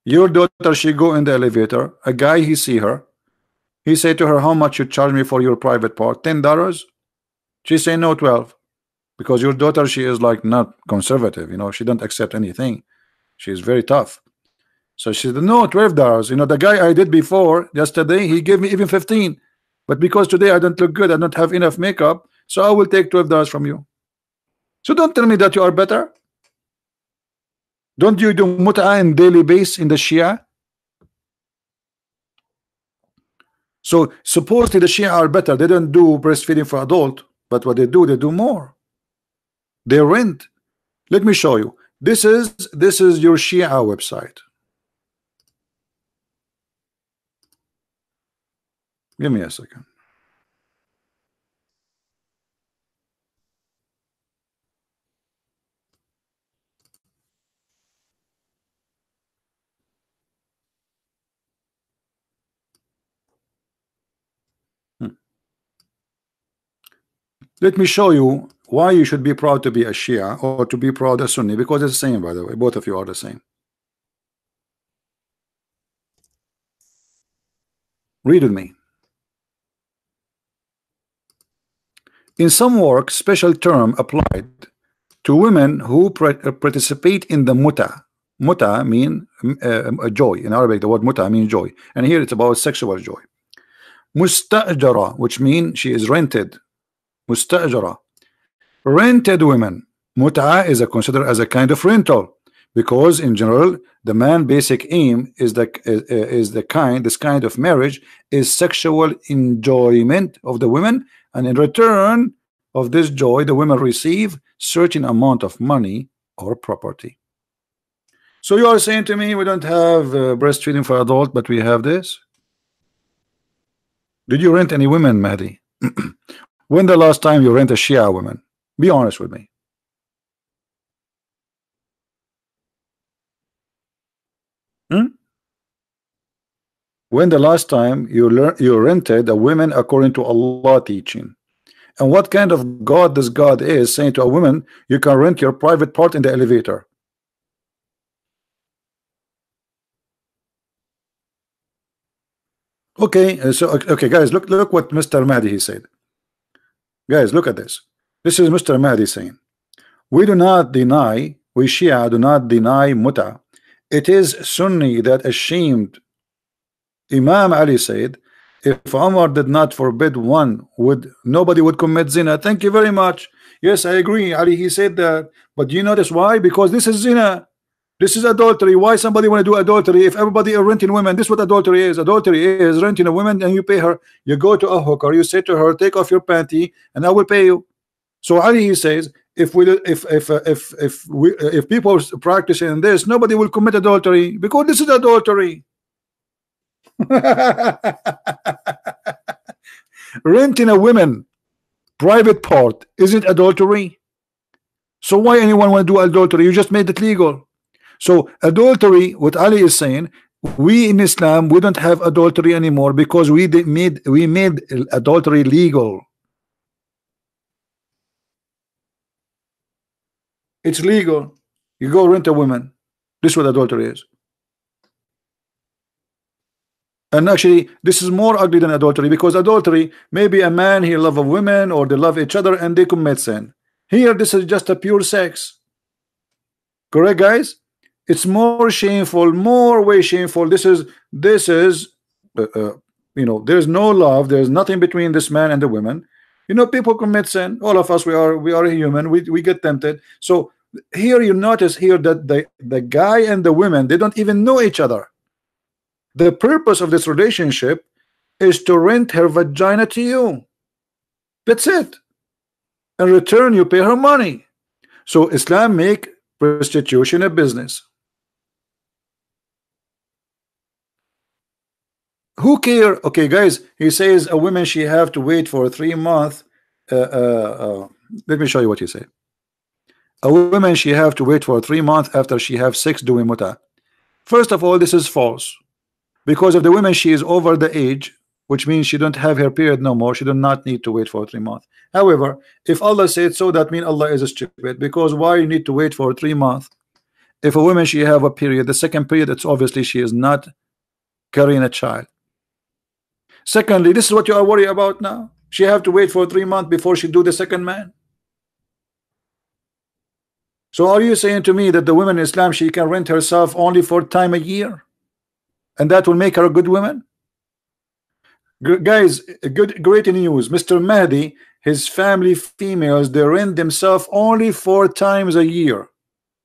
Your daughter, she go in the elevator, a guy, he see her, he say to her, how much you charge me for your private part? $10. She say no, 12, because your daughter, she is like not conservative, you know, she don't accept anything, she is very tough. So she said, no, $12. You know, the guy I did before yesterday, he gave me even 15. But because today I don't look good, I don't have enough makeup, so I will take $12 from you. So don't tell me that you are better. Don't you do mut'ah in daily base in the Shia? So supposedly the Shia are better. They don't do breastfeeding for adult, but what they do more. They rent. Let me show you. This is your Shia website. Give me a second. Let me show you why you should be proud to be a Shia or to be proud of Sunni, because it's the same, by the way. Both of you are the same. Read with me. In some work, special term applied to women who participate in the muta. Muta mean joy. In Arabic, the word muta means joy, and here it's about sexual joy. Mustajara, which means she is rented. Mustajara, rented women. Muta is considered as a kind of rental, because in general the man basic aim is this kind of marriage is sexual enjoyment of the women, and in return of this joy the women receive certain amount of money or property. So you are saying to me we don't have breastfeeding for adult, but we have this? Did you rent any women, Mahdi? When the last time you rent a Shia woman? Be honest with me. When the last time you rented a woman according to Allah teaching? And what kind of God this God is saying to a woman you can rent your private part in the elevator? Okay, so okay, guys, look what Mr. Mahdi he said. Guys, look at this. This is Mr. Mahdi saying, we do not deny, we Shia do not deny muta. It is Sunni that ashamed. Imam Ali said, if Umar did not forbid one, nobody would commit zina. Thank you very much. Yes, I agree. Ali, he said that. But do you notice why? Because this is zina. This is adultery. Why somebody want to do adultery if everybody are renting women? This is what adultery is. Adultery is renting a woman and you pay her. You go to a hooker, you say to her, take off your panty and I will pay you. So Ali, he says, if people practicing this, nobody will commit adultery, because this is adultery. Renting a woman private part isn't adultery. So why anyone want to do adultery? You just made it legal. So adultery, what Ali is saying, we in Islam we don't have adultery anymore because we made adultery legal. It's legal. You go rent a woman. This is what adultery is. And actually this is more ugly than adultery, because adultery, maybe a man he love a woman or they love each other and they commit sin. Here this is just a pure sex. Correct, guys? It's more shameful, more way shameful. This is you know, there's no love, there's nothing between this man and the women. You know, people commit sin. All of us, we are human. We get tempted. So here you notice here that the guy and the women, they don't even know each other. The purpose of this relationship is to rent her vagina to you. That's it. In return, you pay her money. So Islam make prostitution a business. Who care? Okay, guys, he says a woman she have to wait for 3 months. Let me show you what he said. A woman she have to wait for 3 months after she have sex doing muta. First of all, this is false, because if the woman she is over the age, which means she don't have her period no more, she do not need to wait for 3 months. However, if Allah said so, that means Allah is stupid, because why you need to wait for 3 months? If a woman she have a period, the second period, it's obviously she is not carrying a child. Secondly, this is what you are worried about now. She have to wait for 3 months before she do the second man. So are you saying to me that the woman in Islam, she can rent herself only for time a year, and that will make her a good woman? Guys, great news. Mr. Mahdi, his family females, they rent themselves only 4 times a year.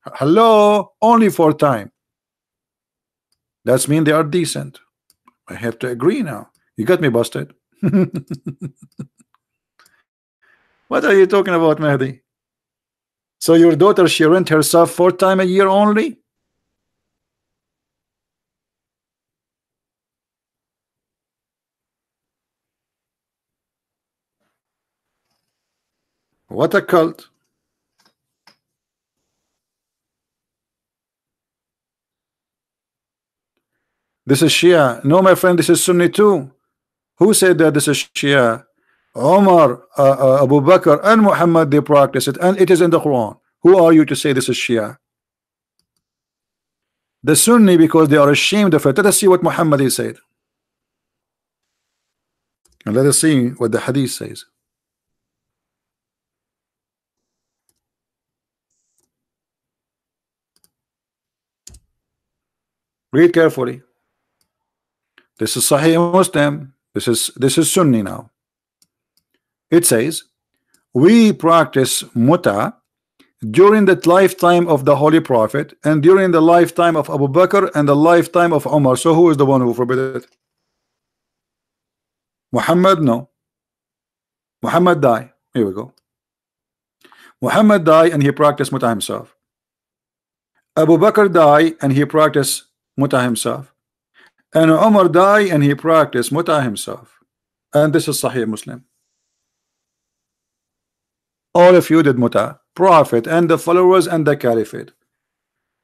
Hello, only 4 times. That's mean they are decent. I have to agree now. You got me busted. What are you talking about, Mahdi? So your daughter, she rent herself 4 times a year only? What a cult. This is Shia. No, my friend, this is Sunni too. Who said that this is Shia? Omar, Abu Bakr, and Muhammad, they practice it, and it is in the Quran. Who are you to say this is Shia? The Sunni, because they are ashamed of it. Let us see what Muhammad said. And let us see what the Hadith says. Read carefully. This is Sahih Muslim. This is Sunni now. It says, we practice muta during the lifetime of the Holy Prophet and during the lifetime of Abu Bakr and the lifetime of Umar. So who is the one who forbid it? Muhammad? No. Muhammad died. Here we go. Muhammad died and he practiced muta himself. Abu Bakr died and he practiced muta himself. And Umar died and he practiced muta himself. And this is Sahih Muslim. All of you did muta. Prophet and the followers and the caliphate.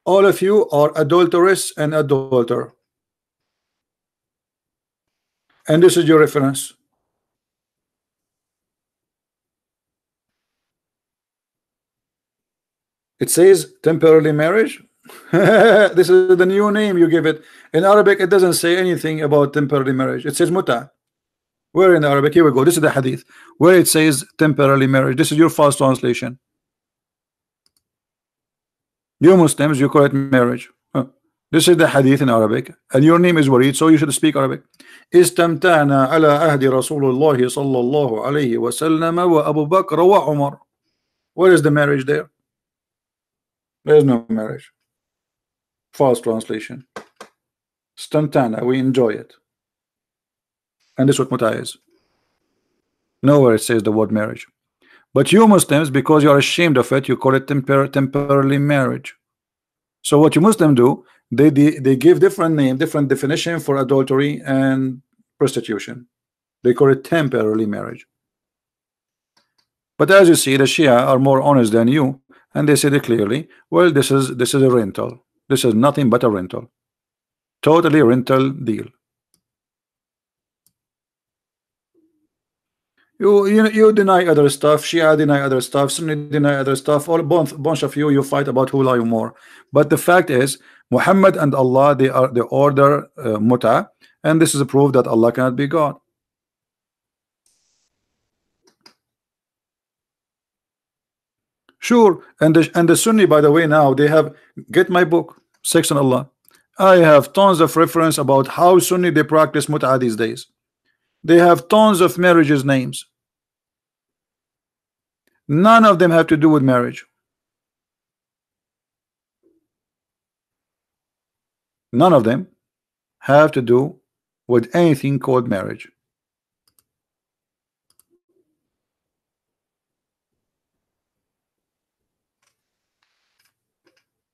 All of you are adulterous and adulterer. And this is your reference. It says temporary marriage. This is the new name you give it. In Arabic, it doesn't say anything about temporary marriage. It says muta. Where in Arabic? Here we go. This is the hadith where it says temporary marriage. This is your false translation. You Muslims, you call it marriage. This is the hadith in Arabic, and your name is Walid, so you should speak Arabic. Istamta'na ala ahdi Rasulullah sallallahu alayhi wa sallam wa Abu Bakr wa Umar. Where is the marriage there? There is no marriage. False translation. Istamta'na, we enjoy it. And this is what muta is. Nowhere it says the word marriage. But you Muslims, because you are ashamed of it, you call it temporarily marriage. So what you Muslims do, they give different name, different definition for adultery and prostitution. They call it temporarily marriage. But as you see, the Shia are more honest than you, and they said it clearly. Well, this is a rental. This is nothing but a rental. Totally rental deal. You deny other stuff. Shia deny other stuff. Sunni deny other stuff. All bunch of you fight about who lie more. But the fact is, Muhammad and Allah, they order muta, and this is a proof that Allah cannot be God. Sure, and the Sunni, by the way, now they have, get my book, Sex on Allah. I have tons of reference about how Sunni they practice muta these days. They have tons of marriages names. None of them have to do with marriage. None of them have to do with anything called marriage.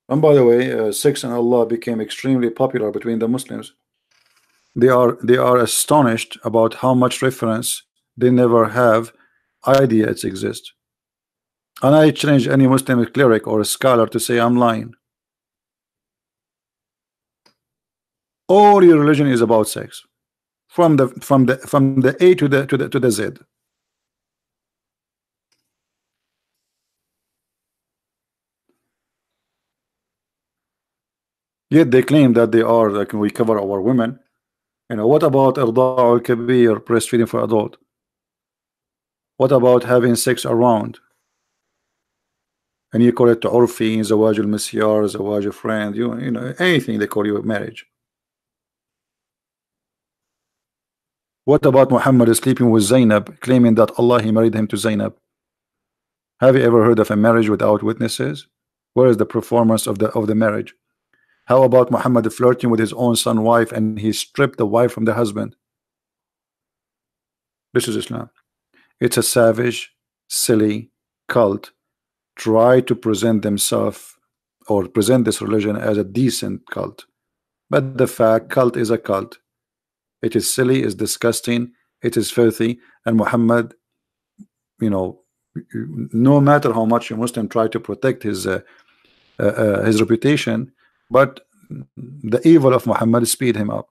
And by the way, Sex and Allah became extremely popular between the Muslims. They are astonished about how much reference they never have idea it exists. And I challenge any Muslim cleric or a scholar to say I'm lying. All your religion is about sex, from the A to the Z. Yet they claim that they are like we cover our women. You know, what about irda'ul kabir, breastfeeding for adult? What about having sex around? And you call it urfi, zawaj al-misyar, zawaj a friend, you know, anything they call you marriage. What about Muhammad sleeping with Zainab, claiming that Allah he married him to Zainab? Have you ever heard of a marriage without witnesses? Where is the performance of the marriage? How about Muhammad flirting with his own son wife and he stripped the wife from the husband? This is Islam. It's a savage, silly cult try to present themselves or present this religion as a decent cult. But the fact, cult is a cult. It is silly, it's disgusting, it is filthy, and Muhammad, you know, no matter how much a Muslim try to protect his reputation, but the evil of Muhammad speed him up.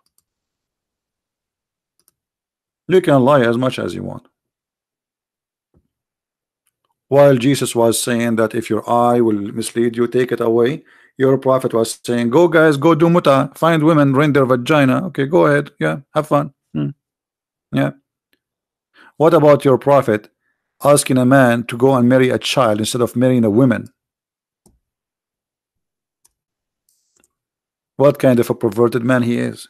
You can lie as much as you want. While Jesus was saying that if your eye will mislead you, take it away, your prophet was saying, go guys, go do muta, find women, rend their vagina. Okay, go ahead, yeah, have fun. Yeah. What about your prophet asking a man to go and marry a child instead of marrying a woman? What kind of a perverted man he is?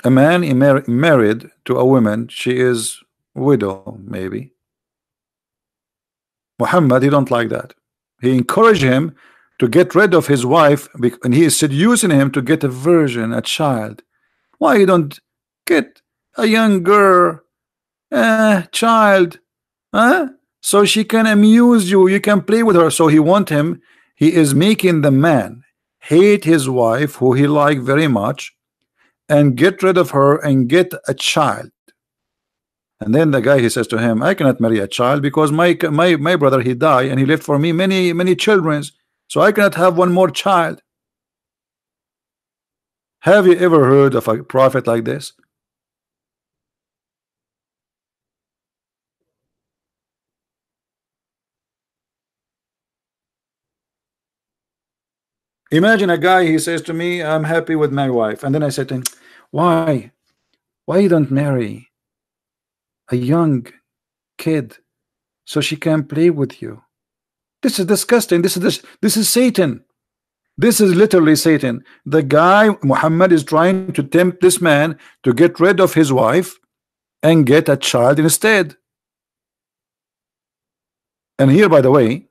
A man married to a woman, she is widow, maybe. Muhammad, he don't like that. He encouraged him to get rid of his wife, and he is seducing him to get a virgin, a child. Why you don't get a young girl, child, so she can amuse you, you can play with her. So he is making the man hate his wife, who he liked very much, and get rid of her and get a child. And then the guy, he says to him, I cannot marry a child because my brother, he died and he left for me many children, so I cannot have one more child. Have you ever heard of a prophet like this? Imagine a guy, he says to me, I'm happy with my wife, and then I said to him, why you don't marry a young kid so she can play with you? This is disgusting. This is Satan. This is literally Satan. The guy, Muhammad, is trying to tempt this man to get rid of his wife and get a child instead. And here, by the way,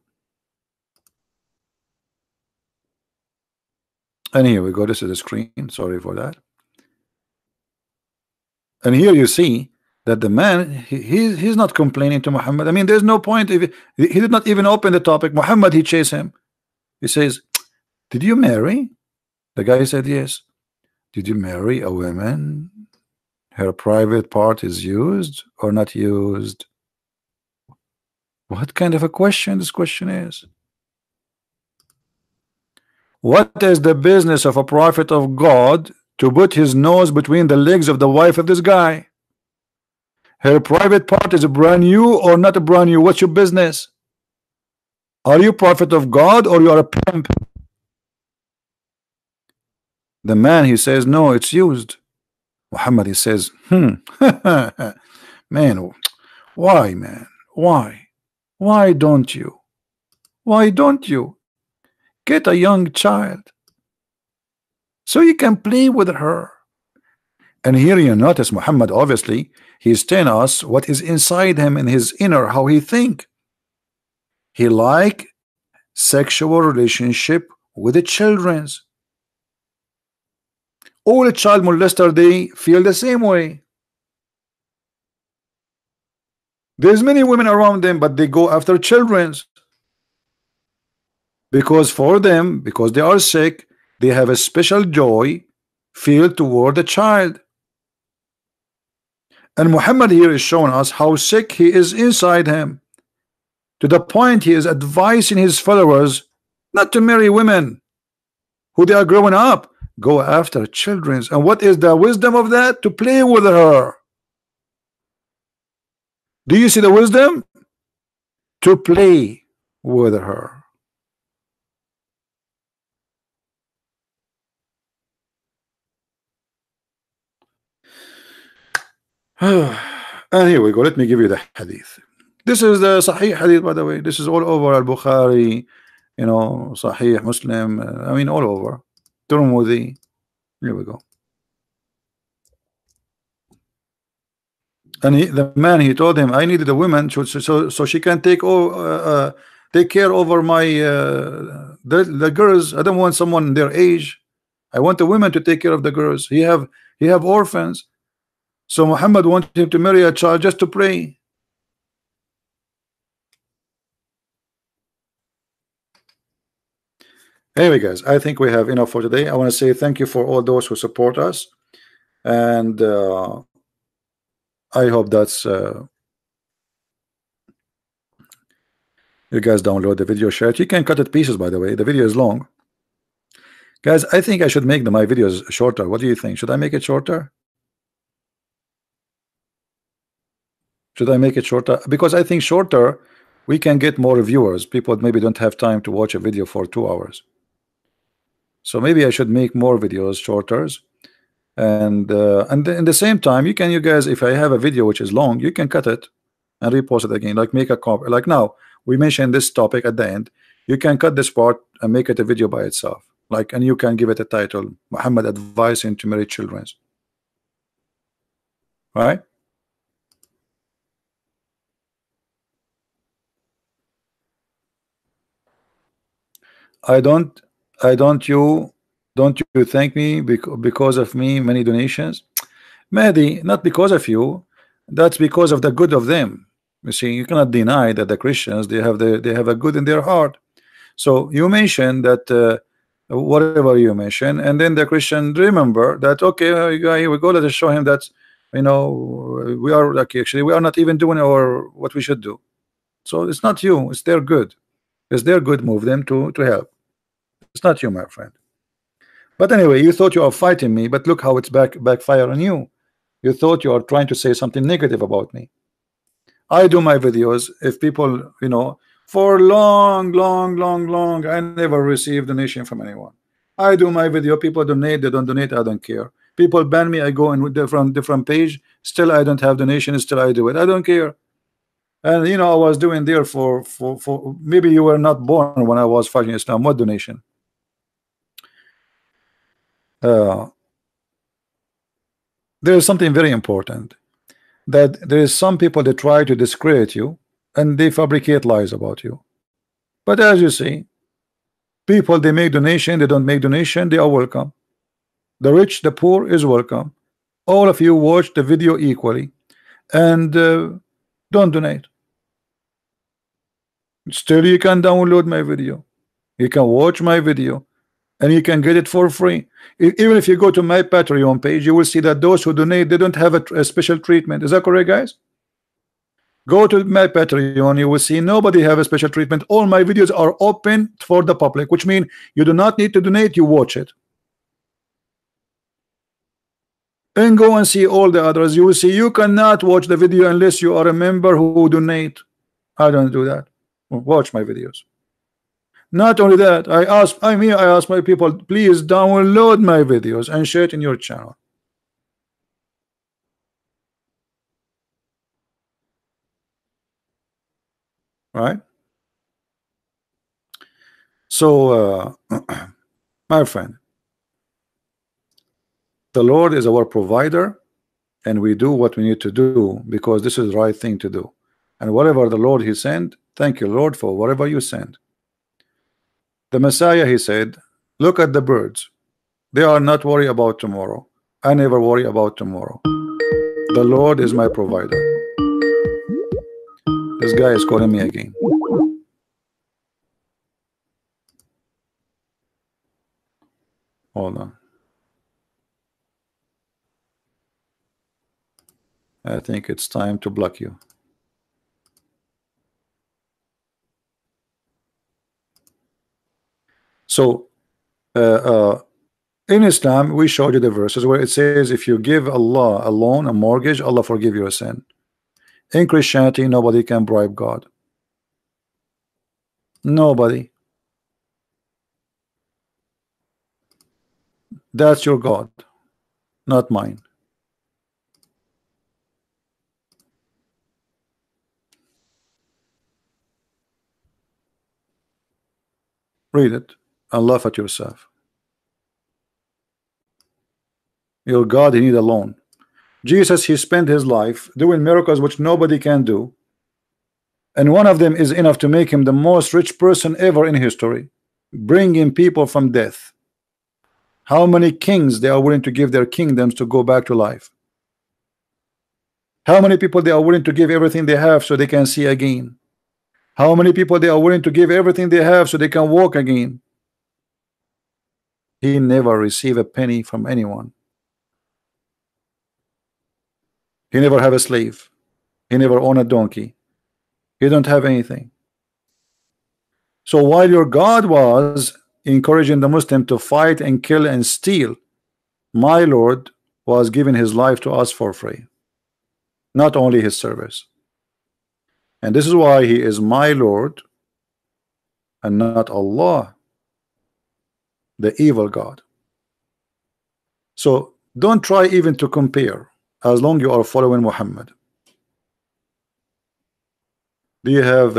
and here we go, this is the screen, sorry for that. And here you see that the man, he's not complaining to Muhammad. I mean, there's no point. If he did not even open the topic, Muhammad, he chased him. He says, did you marry? The guy said yes. Did you marry a woman? Her private part is used or not used? What kind of a question this question is? What is the business of a prophet of God to put his nose between the legs of the wife of this guy? Her private part is brand new or not a brand new? What's your business? Are you prophet of God or you are a pimp? The man, he says, no, it's used. Muhammad, he says, man, why, man? Why don't you get a young child so you can play with her? And here you notice Muhammad, obviously he's telling us what is inside him, in his inner, how he think. He like sexual relationship with the children's. All child molester, they feel the same way. There's many women around them, but they go after children's, because for them, because they are sick, they have a special joy feel toward the child. And Muhammad here is showing us how sick he is inside him, to the point he is advising his followers not to marry women who they are growing up, go after children's. And what is the wisdom of that? To play with her. Do you see the wisdom? To play with her. And here we go. Let me give you the hadith. This is the Sahih hadith, by the way. This is all over Al-Bukhari, you know, Sahih Muslim, I mean all over. Tirmidhi. Here we go. And the man, he told him, I needed a woman so she can take care over my the girls. I don't want someone their age. I want a woman to take care of the girls. He have orphans. So Muhammad wanted him to marry a child just to pray. Anyway, guys, I think we have enough for today. I want to say thank you for all those who support us, and I hope that's you guys download the video, share it. You can cut it pieces, by the way. The video is long, guys. I think I should make my videos shorter. What do you think? Should I make it shorter? Should I make it shorter? Because I think shorter, we can get more viewers. People maybe don't have time to watch a video for 2 hours. So maybe I should make more videos shorter. And in the same time, you guys, if I have a video which is long, you can cut it and repost it again. Like make a copy. Like now, we mentioned this topic at the end. You can cut this part and make it a video by itself. Like, and you can give it a title: Muhammad advising to marry children. Right? I don't you thank me because of me many donations, Mehdi? Not because of you. That's because of the good of them. You see, you cannot deny that the Christians, they have a good in their heart. So you mentioned that whatever you mention, and then the Christian remember that, okay, here we go. Let us show him that, you know, we are like, actually we are not even doing our what we should do. So it's not you, it's their good. It's their good move them to help. It's not you, my friend. But anyway, you thought you are fighting me, but look how it's backfire on you. You thought you are trying to say something negative about me. I do my videos. If people, you know, for long, I never received donation from anyone. I do my video. People donate, they don't donate, I don't care. People ban me, I go in different page. Still, I don't have donation. Still, I do it. I don't care. And you know, I was doing there for maybe you were not born when I was fighting Islam. What donation? There is something very important, that there is some people that try to discredit you and they fabricate lies about you. But as you see, people, they make donation, they don't make donation, they are welcome. The rich, the poor is welcome. All of you watch the video equally, and don't donate. Still, you can download my video, you can watch my video, and you can get it for free. Even if you go to my Patreon page, you will see that those who donate, they don't have a special treatment. Is that correct, guys? Go to my Patreon, you will see nobody have a special treatment. All my videos are open for the public, which means you do not need to donate, you watch it. And go and see all the others. You will see you cannot watch the video unless you are a member who donate. I don't do that. Watch my videos. Not only that, I ask my people, please download my videos and share it in your channel. Right? So my friend, the Lord is our provider, and we do what we need to do because this is the right thing to do. And whatever the Lord he sent, thank you, Lord, for whatever you send. The Messiah, he said, look at the birds. They are not worried about tomorrow. I never worry about tomorrow. The Lord is my provider. This guy is calling me again. Hold on. I think it's time to block you. So in Islam, we showed you the verses where it says if you give Allah a loan, a mortgage, Allah forgive your sin. In Christianity, nobody can bribe God. Nobody. That's your God, not mine. Read it and laugh at yourself. Your God, he need a loan. Jesus, he spent his life doing miracles which nobody can do, and one of them is enough to make him the most rich person ever in history, bringing people from death. How many kings they are willing to give their kingdoms to go back to life? How many people they are willing to give everything they have so they can see again? How many people they are willing to give everything they have so they can walk again? He never received a penny from anyone. He never have a slave. He never owned a donkey. He don't have anything. So while your God was encouraging the Muslim to fight and kill and steal, my Lord was giving his life to us for free, not only his service. And this is why he is my Lord and not Allah, the evil God. So don't try even to compare, as long you are following Muhammad. Do you have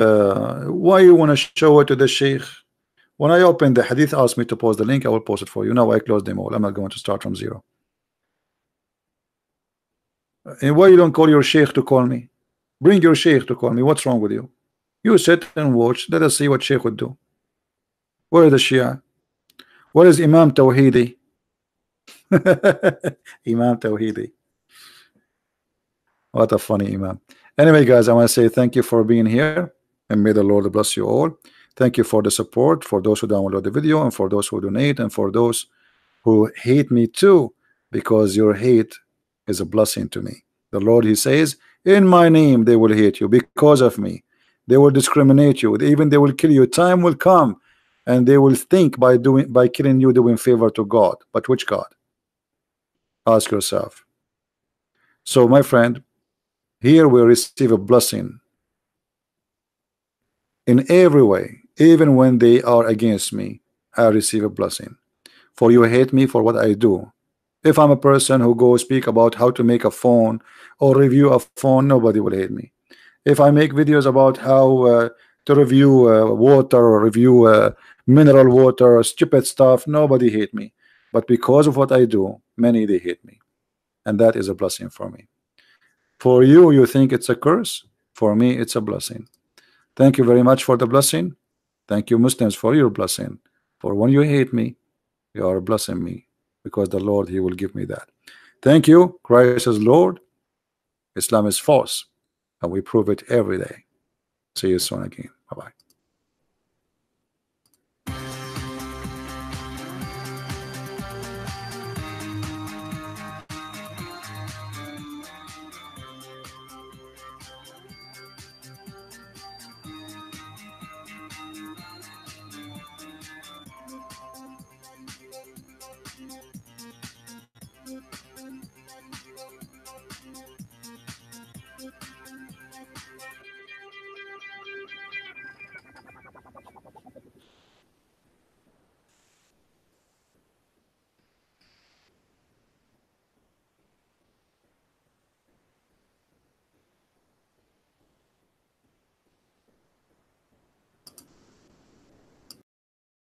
why you want to show it to the Sheikh? When I open the hadith, ask me to post the link, I will post it for you. Now I close them all. I'm not going to start from zero. And why you don't call your Sheikh to call me? Bring your Sheikh to call me. What's wrong with you? You sit and watch. Let us see what Sheikh would do. Where is the Shia? Where is Imam Tawhidi? Imam Tawhidi. What a funny Imam. Anyway, guys, I want to say thank you for being here, and may the Lord bless you all. Thank you for the support, for those who download the video, and for those who donate, and for those who hate me too, because your hate is a blessing to me. The Lord, he says, in my name they will hate you because of me. They will discriminate you, even they will kill you. Time will come and they will think by killing you doing favor to God. But which God? Ask yourself. So my friend, here we receive a blessing in every way. Even when they are against me, I receive a blessing. For you hate me for what I do. If I'm a person who go speak about how to make a phone or review a phone, nobody will hate me. If I make videos about how to review water or review mineral water, stupid stuff, nobody hate me. But because of what I do, many they hate me, and that is a blessing for me. For you, you think it's a curse. For me, it's a blessing. Thank you very much for the blessing. Thank you, Muslims, for your blessing. For when you hate me, you are blessing me, because the Lord, he will give me that. Thank you. Christ is Lord. Islam is false, and we prove it every day. See you soon again. Bye-bye.